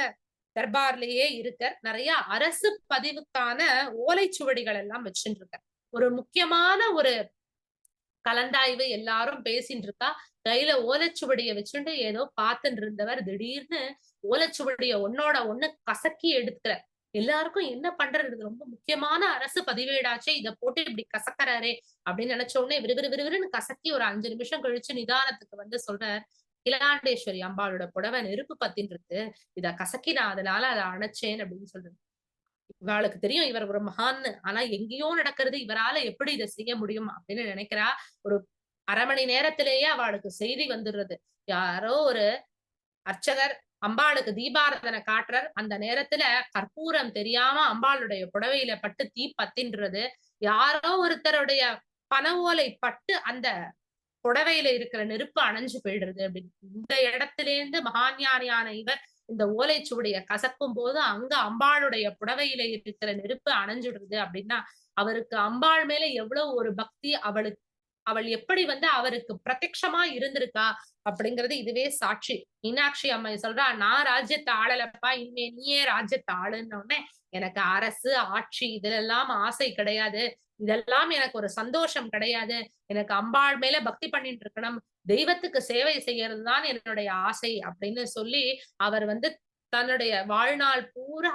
தர்பார்லயே இருக்க நிறைய அரசு பதிவுக்கான ஓலைச்சுவடிகள் எல்லாம் வச்சுட்டு இருக்க. ஒரு முக்கியமான ஒரு கலந்தாய்வு எல்லாரும் பேசிட்டு இருக்கா. கையில ஓலைச்சுவடியை வச்சுட்டு ஏதோ பார்த்துட்டு இருந்தவர் திடீர்னு ஓலைச்சுவடிய ஒன்னோட ஒண்ணு கசக்கி எடுக்கிற. எல்லாருக்கும் என்ன பண்றது, இது ரொம்ப முக்கியமான அரசு பதிவேடாச்சே, இத போட்டு இப்படி கசக்கறாரே அப்படின்னு நினைச்ச உடனே விறுவிறுன்னு கசக்கி ஒரு 5 நிமிஷம் கழிச்சு நிதானத்துக்கு வந்து சொல்ற, கிலாண்டேஸ்வரி அம்பாளோட புடவை நெருப்பு பத்தின்னு இருக்கு, இத கசக்கி நான் அதனால அதை அணைச்சேன் அப்படின்னு சொல்றது. இவாளுக்கு தெரியும் இவர் ஒரு மகான்னு. ஆனா எங்கேயோ நடக்கிறது, இவரால எப்படி இதை செய்ய முடியும் அப்படின்னு நினைக்கிறா. ஒரு 1/2 மணி நேரத்திலேயே அவளுக்கு செய்தி வந்துடுறது. யாரோ ஒரு அர்ச்சகர் அம்பாளுக்கு தீபாராதனை காட்டுறார். அந்த நேரத்துல கற்பூரம் தெரியாம அம்பாளுடைய புடவையில பட்டு தீ பத்தின்றது. யாரோ ஒருத்தருடைய பன ஓலை பட்டு அந்த புடவையில இருக்கிற நெருப்பு அணைஞ்சு போயிடுறது அப்படின்னு. இந்த இடத்துல இருந்து மகாஞானியான இவர் இந்த ஓலைச்சுவடிய கசக்கும் போது அங்க அம்பாளுடைய புடவையில இருக்கிற நெருப்பு அணைஞ்சிடுறது அப்படின்னா, அவருக்கு அம்பாள் மேல எவ்வளவு ஒரு பக்தி, அவள் எப்படி வந்து அவருக்கு பிரத்யட்சமா இருந்திருக்கா அப்படிங்கிறது இதுவே சாட்சி. மீனாட்சி அம்மை சொல்றா, நான் ராஜ்யத்தை ஆளலப்பா, இனிமே நீயே ராஜ்யத்தை ஆளுன்ன உடனே எனக்கு அரசு ஆட்சி இதுலெல்லாம் ஆசை கிடையாது, இதெல்லாம் எனக்கு ஒரு சந்தோஷம் கிடையாது. எனக்கு அம்பாள் மேல பக்தி பண்ணிட்டு இருக்கணும், தெய்வத்துக்கு சேவை செய்யறதுதான் என்னுடைய ஆசை அப்படின்னு சொல்லி அவர் வந்து தன்னுடைய வாழ்நாள் பூரா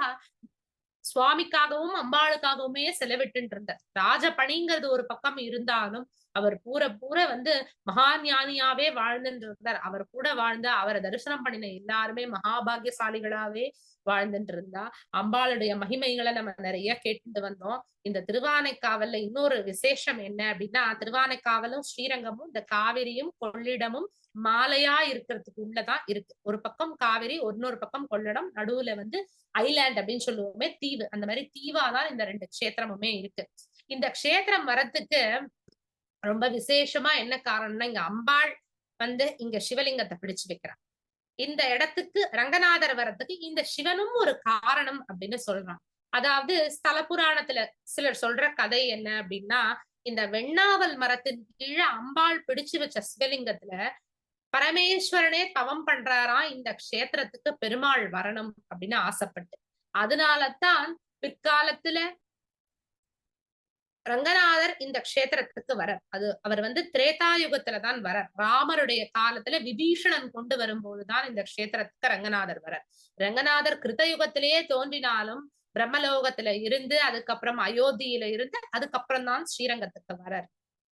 சுவாமிக்காகவும் அம்பாளுக்காகவுமே செலவிட்டு இருந்தார். ராஜ பணிங்கிறது ஒரு பக்கம் இருந்தாலும் அவர் பூர வந்து மகா ஞானியாவே வாழ்ந்துட்டு இருந்தார். அவர் கூட வாழ்ந்த அவரை தரிசனம் பண்ணின எல்லாருமே மகாபாகியசாலிகளாவே வாழ்ந்துட்டு இருந்தா. அம்பாளுடைய மகிமைகளை நம்ம நிறைய கேட்டுட்டு வந்தோம். இந்த திருவானைக்காவல்ல இன்னொரு விசேஷம் என்ன அப்படின்னா, திருவானைக்காவலும் ஸ்ரீரங்கமும் இந்த காவிரியும் கொள்ளிடமும் மாலையா இருக்கிறதுக்கு உள்ளதான் இருக்கு. ஒரு பக்கம் காவிரி, இன்னொரு பக்கம் கொள்ளிடம், நடுவுல வந்து ஐலாண்ட் அப்படின்னு சொல்லுவோமே தீவு. அந்த மாதிரி தீவாதான் இந்த 2 க்ஷேத்திரமுமே இருக்கு. இந்த க்ஷேத்திரம் வரத்துக்கு ரொம்ப விசேஷமா என்ன காரணம்னா, இங்க அம்பாள் வந்து இங்க சிவலிங்கத்தை பிடிச்சு வைக்கிறான். இந்த இடத்துக்கு ரங்கநாதர் வரத்துக்கு இந்த சிவனும் ஒரு காரணம் அப்படின்னு சொல்றான். அதாவது ஸ்தல புராணத்துல சிலர் சொல்ற கதை என்ன அப்படின்னா, இந்த வெண்ணாவல் மரத்தின் கீழே அம்பாள் பிடிச்சு வச்ச சிவலிங்கத்துல பரமேஸ்வரனே தவம் பண்றாராம் இந்த க்ஷேத்திரத்துக்கு பெருமாள் வரணும் அப்படின்னு ஆசைப்பட்டு. அதனாலதான் பிற்காலத்துல ரங்கநாதர் இந்த க்ஷேத்திரத்துக்கு வரார். அவர் வந்து திரேதாயுகத்துலதான் வரார். ராமருடைய காலத்துல விபீஷணன் கொண்டு வரும்போதுதான் இந்த க்ஷேத்திரத்துக்கு ரங்கநாதர் வரார். ரங்கநாதர் கிருத்தயுகத்திலேயே தோன்றினாலும் பிரம்மலோகத்துல இருந்து, அதுக்கப்புறம் அயோத்தியில இருந்து, அதுக்கப்புறம் தான் ஸ்ரீரங்கத்துக்கு வரார்.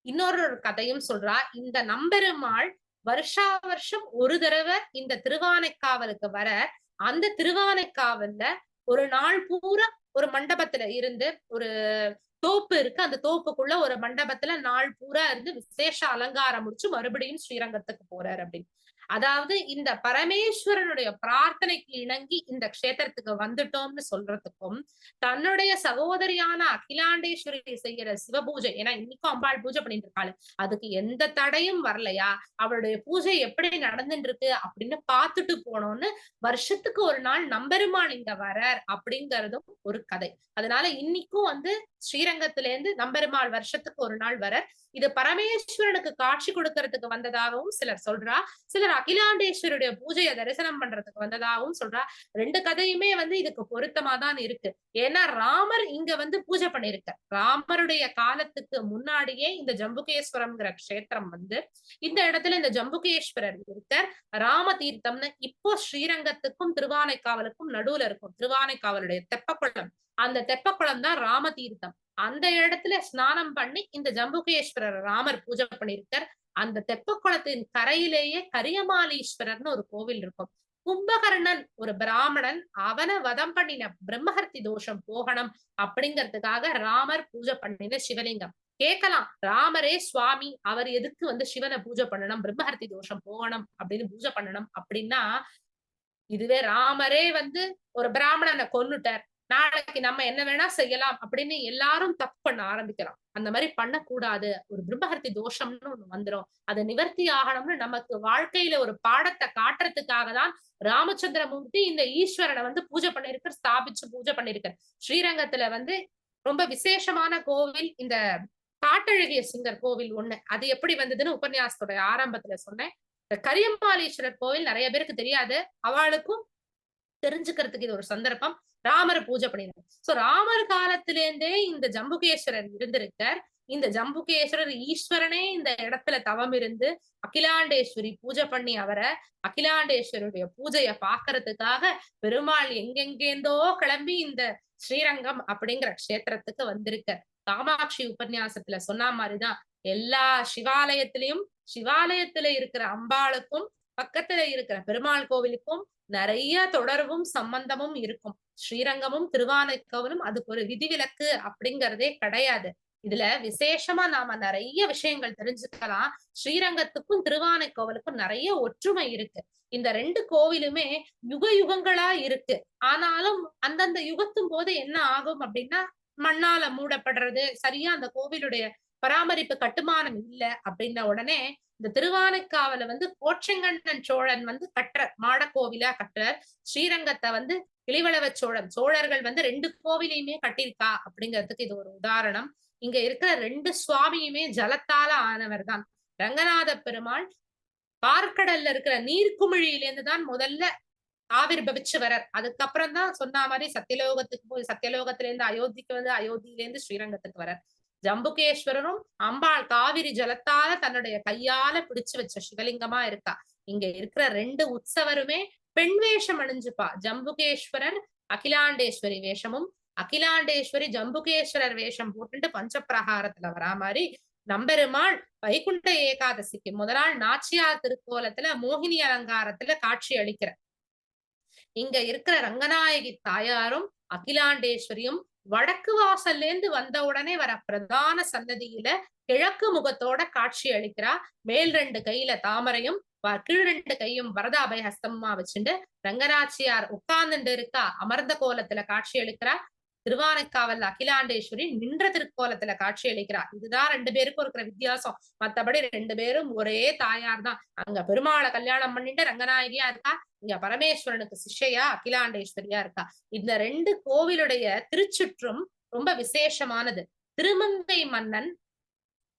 இன்னொரு கதையும் சொல்றா, இந்த நம்பெருமாள் வருஷா வருஷம் ஒரு தடவை இந்த திருவானைக்காவலுக்கு வர, அந்த திருவானைக்காவல்ல ஒரு நாள் பூரா ஒரு மண்டபத்துல இருந்து ஒரு தோப்பு இருக்கு. அந்த தோப்புக்குள்ள ஒரு மண்டபத்துல நாள் பூரா இருந்து விசேஷ அலங்காரம் முடிச்சு மறுபடியும் ஸ்ரீரங்கத்துக்கு போறாரு அப்படின்னு. அதாவது இந்த பரமேஸ்வரனுடைய பிரார்த்தனைக்கு இணங்கி இந்த க்ஷேத்திரத்துக்கு வந்துட்டோம்னு சொல்றதுக்கும், தன்னுடைய சகோதரியான அகிலாண்டேஸ்வரி செய்யற சிவபூஜை, ஏன்னா இன்னைக்கும் அம்பாள் பூஜை பண்ணிட்டு இருக்காளு, அதுக்கு எந்த தடையும் வரலையா, அவளுடைய பூஜை எப்படி நடந்துட்டு இருக்கு அப்படின்னு பார்த்துட்டு போனோம்னு வருஷத்துக்கு ஒரு நாள் நம்பெருமாள் இங்க வரார் அப்படிங்கறதும் ஒரு கதை. அதனால இன்னைக்கும் வந்து ஸ்ரீரங்கத்துல இருந்து நம்பெருமாள் வருஷத்துக்கு ஒரு நாள் வரார். இது பரமேஸ்வரனுக்கு காட்சி கொடுக்கறதுக்கு வந்ததாகவும் சிலர் சொல்றா, சிலர் அகிலாண்டேஸ்வருடைய பூஜையை தரிசனம் பண்றதுக்கு வந்ததாகவும் சொல்றா. ரெண்டு கதையுமே வந்து இதுக்கு பொருத்தமா தான் இருக்கு. ஏன்னா ராமர் இங்க வந்து பூஜை பண்ணிருக்க, ராமருடைய காலத்துக்கு முன்னாடியே இந்த ஜம்புகேஸ்வரம்ங்கிற க்ஷேத்திரம் வந்து இந்த இடத்துல இந்த ஜம்புகேஸ்வரர் இருக்க ராம தீர்த்தம்னு இப்போ ஸ்ரீரங்கத்துக்கும் திருவானைக்காவலுக்கும் நடுவுல இருக்கும். திருவானைக்காவலுடைய தெப்பக்குளம், அந்த தெப்பக்குளம் தான் ராம தீர்த்தம். அந்த இடத்துல ஸ்நானம் பண்ணி இந்த ஜம்புகேஸ்வரர் ராமர் பூஜை பண்ணிருக்கார். அந்த தெப்பக்குளத்தின் கரையிலேயே கரியமாலீஸ்வரர்னு ஒரு கோவில் இருக்கும். கும்பகர்ணன் ஒரு பிராமணன், அவனை வதம் பண்ணின பிரம்மஹர்த்தி தோஷம் போகணும் அப்படிங்கிறதுக்காக ராமர் பூஜை பண்ணின சிவலிங்கம். கேட்கலாம், ராமரே சுவாமி, அவர் எதுக்கு வந்து சிவனை பூஜை பண்ணணும், பிரம்மஹர்த்தி தோஷம் போகணும் அப்படின்னு பூஜை பண்ணணும் அப்படின்னா, இதுவே ராமரே வந்து ஒரு பிராமணனை கொன்னுட்டார், நாளைக்கு நம்ம என்ன வேணா செய்யலாம் அப்படின்னு எல்லாரும் தப்பு பண்ண ஆரம்பிக்கலாம். அந்த மாதிரி பண்ணக்கூடாது. ஒரு பிரம்மஹர்த்தி தோஷம்னு ஒண்ணு வந்துரும், அது நிவர்த்தி ஆகணும்னு நமக்கு வாழ்க்கையில ஒரு பாடத்தை காட்டுறதுக்காக தான் ராமச்சந்திரமூர்த்தி இந்த ஈஸ்வரனை வந்து பூஜை பண்ணிருக்க, ஸ்தாபிச்சு பூஜை பண்ணிருக்க. ஸ்ரீரங்கத்துல வந்து ரொம்ப விசேஷமான கோவில் இந்த காட்டழகிய சிங்கர் கோவில் ஒண்ணு. அது எப்படி வந்ததுன்னு உபன்யாசத்தோட ஆரம்பத்துல சொன்னேன். இந்த கரியம்மாளீஸ்வரர் கோவில் நிறைய பேருக்கு தெரியாது, அவளுக்கும் தெரிஞ்சுக்கிறதுக்கு இது ஒரு சந்தர்ப்பம். ராமரை பூஜை பண்ணிருக்கார். சோ ராமர் காலத்திலேருந்தே இந்த ஜம்புகேஸ்வரர் இருந்திருக்கார். இந்த ஜம்புகேஸ்வரர் ஈஸ்வரனே இந்த இடத்துல தவம் இருந்து அகிலாண்டேஸ்வரி பூஜை பண்ணி அவரை, அகிலாண்டேஸ்வருடைய பூஜையை பாக்குறதுக்காக பெருமாள் எங்கெங்கேந்தோ கிளம்பி இந்த ஸ்ரீரங்கம் அப்படிங்கிற க்ஷேத்திரத்துக்கு வந்திருக்க. காமாட்சி உபன்யாசத்துல சொன்ன மாதிரிதான் எல்லா சிவாலயத்திலையும், சிவாலயத்துல இருக்கிற அம்பாளுக்கும் பக்கத்துல இருக்கிற பெருமாள் கோவிலுக்கும் நிறைய தொடர்பும் சம்பந்தமும் இருக்கும். ஸ்ரீரங்கமும் திருவானைக்காவலும் அதுக்கு ஒரு விதிவிலக்கு அப்படிங்கறதே கிடையாது. இதுல விசேஷமா நாம நிறைய விஷயங்கள் தெரிஞ்சுக்கலாம். ஸ்ரீரங்கத்துக்கும் திருவானைக்காவலுக்கும் நிறைய ஒற்றுமை இருக்கு. இந்த ரெண்டு கோவிலுமே யுக யுகங்களா இருக்கு. ஆனாலும் அந்தந்த யுகத்தும் போது என்ன ஆகும் அப்படின்னா, மண்ணால மூடப்படுறது, சரியா அந்த கோவிலுடைய பராமரிப்பு கட்டுமானம் இல்ல அப்படின்ன உடனே இந்த திருவானைக்காவல வந்து கோச்செங்கண்ணன் சோழன் வந்து கட்டுறார், மாடக்கோவிலா கட்டுறார். ஸ்ரீரங்கத்தை வந்து கிளிவளவ சோழன், சோழர்கள் வந்து ரெண்டு கோவிலையுமே கட்டியிருக்கா அப்படிங்கிறதுக்கு இது ஒரு உதாரணம். இங்க இருக்கிற ரெண்டு சுவாமியுமே ஜலத்தால ஆனவர் தான். ரங்கநாத பெருமாள் பார்க்கடல்ல இருக்கிற நீர்க்குமிழியில இருந்து தான் முதல்ல ஆவிர்பவிச்சு வரார். அதுக்கப்புறம் தான் சொன்ன மாதிரி சத்தியலோகத்துக்கு போய் சத்தியலோகத்துல இருந்து அயோத்திக்கு வந்து அயோத்தியில இருந்து ஸ்ரீரங்கத்துக்கு வரார். ஜம்புகேஸ்வரரும் அம்பாள் காவிரி ஜலத்தால தன்னுடைய கையால பிடிச்சு வச்ச சிவலிங்கமா இருக்கா. இங்க இருக்கிற ரெண்டு உற்சவருமே பெண் வேஷம் அணிஞ்சுப்பா. ஜம்புகேஸ்வரர் அகிலாண்டேஸ்வரி வேஷமும், அகிலாண்டேஸ்வரி ஜம்புகேஸ்வரர் வேஷம் போட்டுட்டு பஞ்சப்பிரகாரத்துல வரா மாதிரி நம்பெருமாள் வைகுண்ட ஏகாதசிக்கு முதல் நாள் நாச்சியார் திருக்கோலத்துல மோகினி அலங்காரத்துல காட்சி அளிக்கிற. இங்க இருக்கிற ரங்கநாயகி தாயாரும் அகிலாண்டேஸ்வரியும் வடக்கு வாசல்ல இருந்து வந்த உடனே வர பிரதான சன்னதியில கிழக்கு முகத்தோட காட்சி அளிக்கிறா. மேல் ரெண்டு கையில தாமரையும் கீழ் ரெண்டு கையும் வரதாபய ஹஸ்தமா வச்சுட்டு ரங்கநாச்சியார் உட்கார்ந்துட்டு இருக்கா, அமர்ந்த கோலத்துல காட்சி அளிக்கிறா. திருவானைக்காவல் அகிலாண்டேஸ்வரி நின்ற திருக்கோலத்துல காட்சி அளிக்கிறா. இதுதான் ரெண்டு பேருக்கும் இருக்கிற வித்தியாசம். மத்தபடி ரெண்டு பேரும் ஒரே தாயார் தான். அங்க பெருமாளை கல்யாணம் பண்ணிட்டு ரங்கநாயகியா இருக்கா, இங்க பரமேஸ்வரனுக்கு சிஷ்யா அகிலாண்டேஸ்வரியா இருக்கா. இந்த ரெண்டு கோவிலுடைய திருச்சுற்றும் ரொம்ப விசேஷமானது. திருமங்கை மன்னன்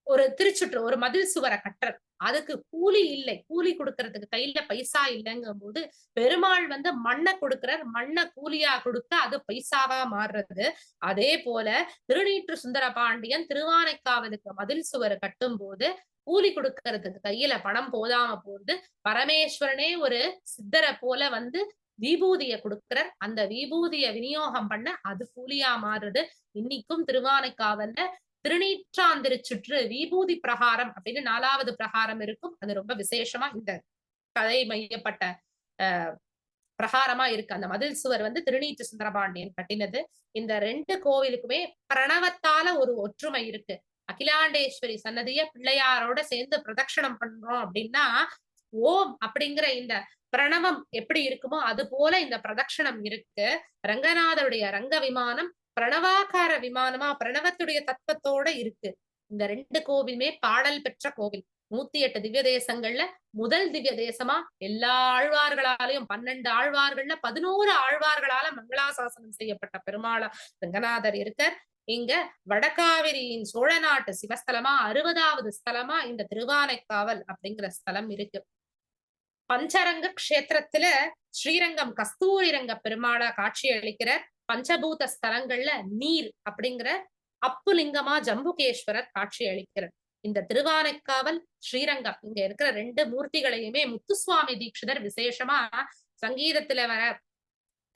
ஒரு திருச்சுற்று, ஒரு மதில் சுவரை கட்டுற, அதுக்கு கூலி இல்லை, கூலி கொடுக்கறதுக்கு கையில பைசா இல்லைங்கும் போது பெருமாள் வந்து மண்ணை கொடுக்கிறார், மண்ணை கூலியா கொடுக்க அது பைசாவா மாறுறது. அதே போல திருநீற்று சுந்தர பாண்டியன் திருவானைக்காவலுக்கு மதில் சுவர் கட்டும் போது கூலி கொடுக்கறதுக்கு கையில பணம் போதாம போகுது. பரமேஸ்வரனே ஒரு சித்தரை போல வந்து விபூதிய கொடுக்கிறார், அந்த விபூதிய விநியோகம் பண்ண அது கூலியா மாறுறது. இன்னைக்கும் திருவானைக்காவல்ல திருநீற்றாந்திருச்சுற்று விபூதி பிரகாரம் அப்படின்னு 4வது பிரகாரம் இருக்கும். அது ரொம்ப விசேஷமா இந்த கதை மையப்பட்ட பிரகாரமா இருக்கு. அந்த மதில் சுவர் வந்து திருநீற்று சுந்தரபாண்டியன் கட்டினது. இந்த 2 கோவிலுக்குமே பிரணவத்தால ஒரு ஒற்றுமை இருக்கு. அகிலாண்டேஸ்வரி சன்னதிய பிள்ளையாரோட சேர்ந்து பிரதட்சணம் பண்றோம் அப்படின்னா, ஓம் அப்படிங்கிற இந்த பிரணவம் எப்படி இருக்குமோ அது போல இந்த பிரதட்சணம் இருக்கு. ரங்கநாதருடைய ரங்க விமானம் பிரணவாகார விமானமா பிரணவத்துடைய தத்துவத்தோட இருக்கு. இந்த 2 கோவிலுமே பாடல் பெற்ற கோவில். 108 திவ்ய தேசங்கள்ல முதல் திவ்ய தேசமா எல்லா ஆழ்வார்களாலையும் 12 ஆழ்வார்கள்ல 11 ஆழ்வார்களால மங்களாசாசனம் செய்யப்பட்ட பெருமாளா ரங்கநாதர் இருக்கார். இங்க வடகாவிரியின் சோழ நாட்டு சிவஸ்தலமா 60வது ஸ்தலமா இந்த திருவானைக்காவல் அப்படிங்கிற ஸ்தலம் இருக்கு. பஞ்சரங்க க்ஷேத்திரத்துல ஸ்ரீரங்கம் கஸ்தூரி ரங்க பெருமாளா காட்சி அளிக்கிறார். பஞ்சபூத ஸ்தலங்கள்ல நீர் அப்படிங்கிற அப்புலிங்கமா ஜம்புகேஸ்வரர் காட்சி அளிக்கிறார். இந்த திருவானைக்காவல் ஸ்ரீரங்கம் இங்க இருக்கிற 2 மூர்த்திகளையுமே முத்துசுவாமி தீட்சிதர் விசேஷமா சங்கீதத்துல வர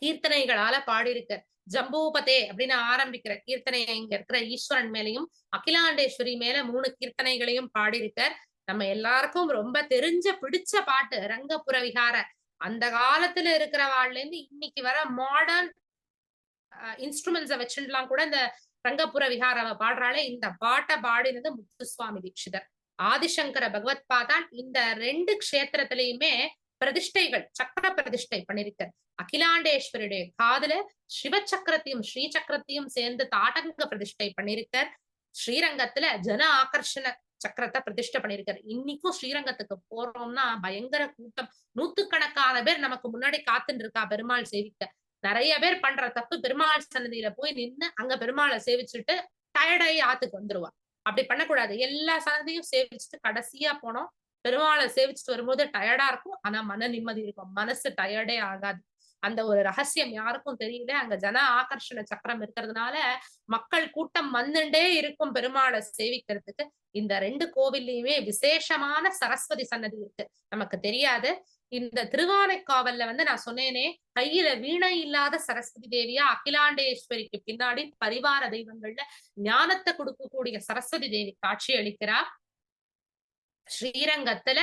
கீர்த்தனைகளால பாடியிருக்க. ஜம்பூபதே அப்படின்னு ஆரம்பிக்கிற கீர்த்தனையை இங்க இருக்கிற ஈஸ்வரன் மேலையும் அகிலாண்டேஸ்வரி மேல 3 கீர்த்தனைகளையும் பாடியிருக்கார். நம்ம எல்லாருக்கும் ரொம்ப தெரிஞ்ச பிடிச்ச பாட்டு ரங்கபுர விகார. அந்த காலத்துல இருக்கிறவாள்ல இருந்து இன்னைக்கு வர மாடர்ன் இன்ஸ்ட்ருமெண்ட்ஸ வச்சுலாம் கூட இந்த ரங்கபுர விகாராவை பாடுறாளே, இந்த பாட்டை பாடினது முத்துசுவாமி தீட்சிதர். ஆதிசங்கர பகவத் பாதான் இந்த 2 க்ஷேத்திரத்திலையுமே பிரதிஷ்டைகள் சக்கர பிரதிஷ்டை பண்ணிருக்கார். அகிலாண்டேஸ்வருடைய காதுல சிவச்சக்கரத்தையும் ஸ்ரீ சக்கரத்தையும் சேர்ந்து தாட்டங்க பிரதிஷ்டை பண்ணிருக்கார். ஸ்ரீரங்கத்துல ஜன ஆகர்ஷண சக்கரத்தை பிரதிஷ்டை பண்ணிருக்காரு. இன்னைக்கும் ஸ்ரீரங்கத்துக்கு போறோம்னா பயங்கர கூட்டம். 100கணக்கான பேர் நமக்கு முன்னாடி காத்துட்டு இருக்கா பெருமாள் சேவிக்க. நிறைய பேர் பண்ற தப்பு பெருமாள் சன்னதியில போய் நின்னு அங்க பெருமாளை சேவிச்சுட்டு டயர்டாயி ஆத்துக்கு வந்துருவா. அப்படி பண்ணக்கூடாது. எல்லா சன்னதியும் சேவிச்சுட்டு கடைசியா போனோம். பெருமாளை சேவிச்சுட்டு வரும்போது டயர்டா இருக்கும். ஆனா மன நிம்மதி இருக்கும். மனசு டயர்டே ஆகாது. அந்த ஒரு ரகசியம் யாருக்கும் தெரியல. அங்க ஜன ஆகர்ஷண சக்கரம் இருக்கிறதுனால மக்கள் கூட்டம் வந்துட்டே இருக்கும் பெருமாளை சேவிக்கிறதுக்கு. இந்த 2 கோவில்லையுமே விசேஷமான சரஸ்வதி சன்னதி இருக்கு. நமக்கு தெரியாது. இந்த திருவானைக்காவல்ல வந்து நான் சொன்னேனே, கையில வீணை இல்லாத சரஸ்வதி தேவியா அகிலாண்டேஸ்வரிக்கு பின்னாடி பரிவார தெய்வங்கள்ல ஞானத்தை கொடுக்கக்கூடிய சரஸ்வதி தேவி காட்சி அளிக்கிறா. ஸ்ரீரங்கத்துல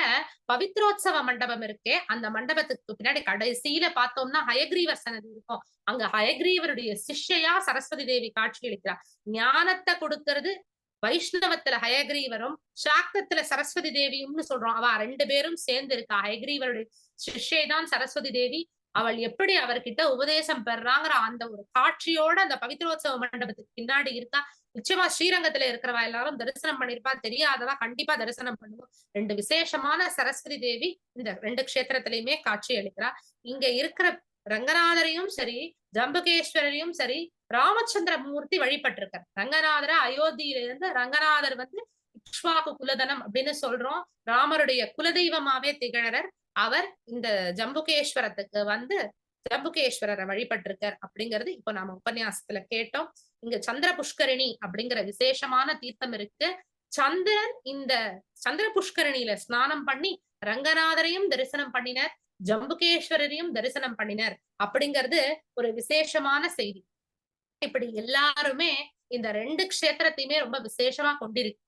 பவித்ரோத்சவ மண்டபம் இருக்கே, அந்த மண்டபத்துக்கு பின்னாடி கடைசியில பார்த்தோம்னா ஹயக்ரீவர் சன்னதி இருக்கும். அங்க ஹயக்ரீவருடைய சிஷ்யா சரஸ்வதி தேவி காட்சி அளிக்கிறார். ஞானத்தை கொடுக்கிறது வைஷ்ணவத்துல ஹயக்ரீவரும் சாக்தத்துல சரஸ்வதி தேவியும்னு சொல்றோம். அவ 2 பேரும் சேர்ந்து இருக்கா. ஹயக்ரீவருடைய சிஷ்யை தான் சரஸ்வதி தேவி. அவள் எப்படி அவர்கிட்ட உபதேசம் பெறாங்கிற அந்த ஒரு காட்சியோட அந்த பவித்ரோத்சவ மண்டபத்துக்கு பின்னாடி இருக்கா. நிச்சயமா ஸ்ரீரங்கத்துல இருக்கிறவா எல்லாரும் தரிசனம் பண்ணிருப்பா. தெரியாதவா கண்டிப்பா தரிசனம் பண்ணுவோம். 2 விசேஷமான சரஸ்வதி தேவி இந்த 2 க்ஷேத்திரத்திலயுமே காட்சி அளிக்கிறா. இங்க இருக்கிற ரங்கநாதரையும் சரி ஜம்புகேஸ்வரரையும் சரி ராமச்சந்திர மூர்த்தி வழிபட்டிருக்கார். ரங்கநாதர அயோத்தியில இருந்து ரங்கநாதர் வந்து இக்ஷ்வாகு குலதனம் அப்படின்னு சொல்றோம். ராமருடைய குலதெய்வமாவே திகழறர். அவர் இந்த ஜம்புகேஸ்வரத்துக்கு வந்து ஜம்புகேஸ்வரரை வழிபட்டிருக்கார் அப்படிங்கிறது இப்ப நாம உபன்யாசத்துல கேட்டோம். இங்க சந்திர புஷ்கரணி அப்படிங்கிற விசேஷமான தீர்த்தம் இருக்கு. சந்திரன் இந்த சந்திர புஷ்கரணியில ஸ்நானம் பண்ணி ரங்கநாதரையும் தரிசனம் பண்ணினர், ஜம்புகேஸ்வரரையும் தரிசனம் பண்ணினர் அப்படிங்கிறது ஒரு விசேஷமான செய்தி. இப்படி எல்லாருமே இந்த 2 க்ஷேத்திரத்தையுமே ரொம்ப விசேஷமா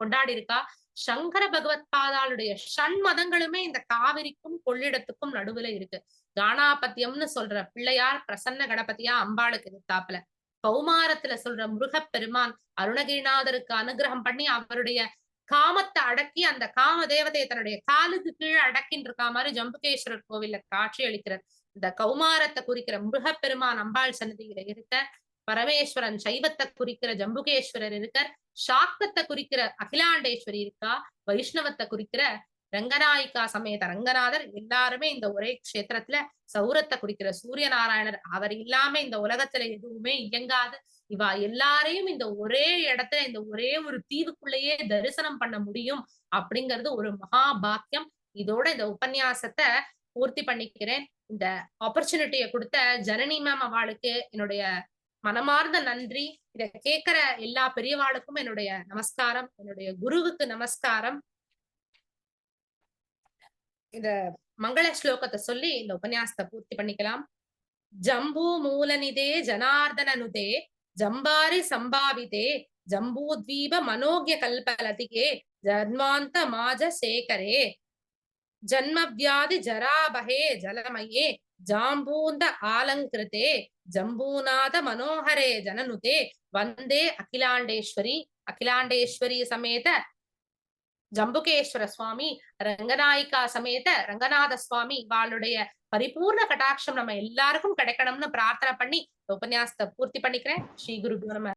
கொண்டாடி இருக்கா. சங்கர பகவத் பாதாளுடைய ஷண்மதங்களுமே இந்த காவிரிக்கும் கொள்ளிடத்துக்கும் நடுவுல இருக்கு. கானாபத்தியம்னு சொல்ற பிள்ளையார் பிரசன்ன கணபதியா அம்பாளுக்கு எதிர்த்தாப்புல, கௌமாரத்துல சொல்ற முருகப்பெருமான் அருணகிரிநாதருக்கு அனுகிரகம் பண்ணி அவருடைய காமத்தை அடக்கி அந்த காம தேவதையை தன்னுடைய காலுக்கு கீழே அடக்கின்னு இருக்கா மாதிரி ஜம்புகேஸ்வரர் கோவில்ல காட்சி அளிக்கிறார். இந்த கௌமாரத்தை குறிக்கிற முருகப்பெருமான் அம்பாள் சன்னதியில இருக்க, பரமேஸ்வரன் சைவத்தை குறிக்கிற ஜம்புகேஸ்வரர் இருக்கார், சாக்தத்தை குறிக்கிற அகிலாண்டேஸ்வரி இருக்கா, வைஷ்ணவத்தை குறிக்கிற ரங்கநாயிகா சமேத ரங்கநாதர் எல்லாருமே இந்த ஒரே க்ஷேத்திரத்துல, சௌரத்தை குறிக்கிற சூரிய நாராயணர் அவர் இல்லாம இந்த உலகத்துல எதுவுமே இயங்காது. இவா எல்லாரையும் இந்த ஒரே இடத்துல இந்த ஒரே ஒரு தீவுக்குள்ளேயே தரிசனம் பண்ண முடியும் அப்படிங்கிறது ஒரு மகா பாக்கியம். இதோட இந்த உபன்யாசத்தை பூர்த்தி பண்ணிக்கிறேன். இந்த ஆப்பர்ச்சுனிட்டியை கொடுத்த ஜனனி மேம் அவளுக்கு என்னுடைய மனமார்ந்த நன்றி. இத கேட்கிற எல்லா பெரியவாளுக்கும் என்னுடைய நமஸ்காரம், என்னுடைய குருவுக்கு நமஸ்காரம். இந்த மங்கள ஸ்லோகத்தை சொல்லி இந்த உபன்யாசத்தை பூர்த்தி பண்ணிக்கலாம். ஜம்பூ மூலநிதே ஜனார்தனனுதே ஜம்பாரி சம்பாவிதே ஜம்பூத்வீப மனோக்ய கல்பலதிகே ஜன்மாந்த மாஜ சேகரே ஜன்மவ்யாதி ஜராபஹே ஜலமயே ஜாம்பூந்த ஆலங்கிருதே ஜம்பூநாத மனோகரே ஜனனுதே வந்தே அகிலாண்டேஸ்வரி அகிலாண்டேஸ்வரி சமேத ஜம்புகேஸ்வர சுவாமி, ரங்கநாயிகா சமேத ரங்கநாத சுவாமி இவாளுடைய பரிபூர்ண கடாட்சம் நம்ம எல்லாருக்கும் கிடைக்கணும்னு பிரார்த்தனை பண்ணி உபன்யாசத்தை பூர்த்தி பண்ணிக்கிறேன். ஸ்ரீ குருபியோ நமः.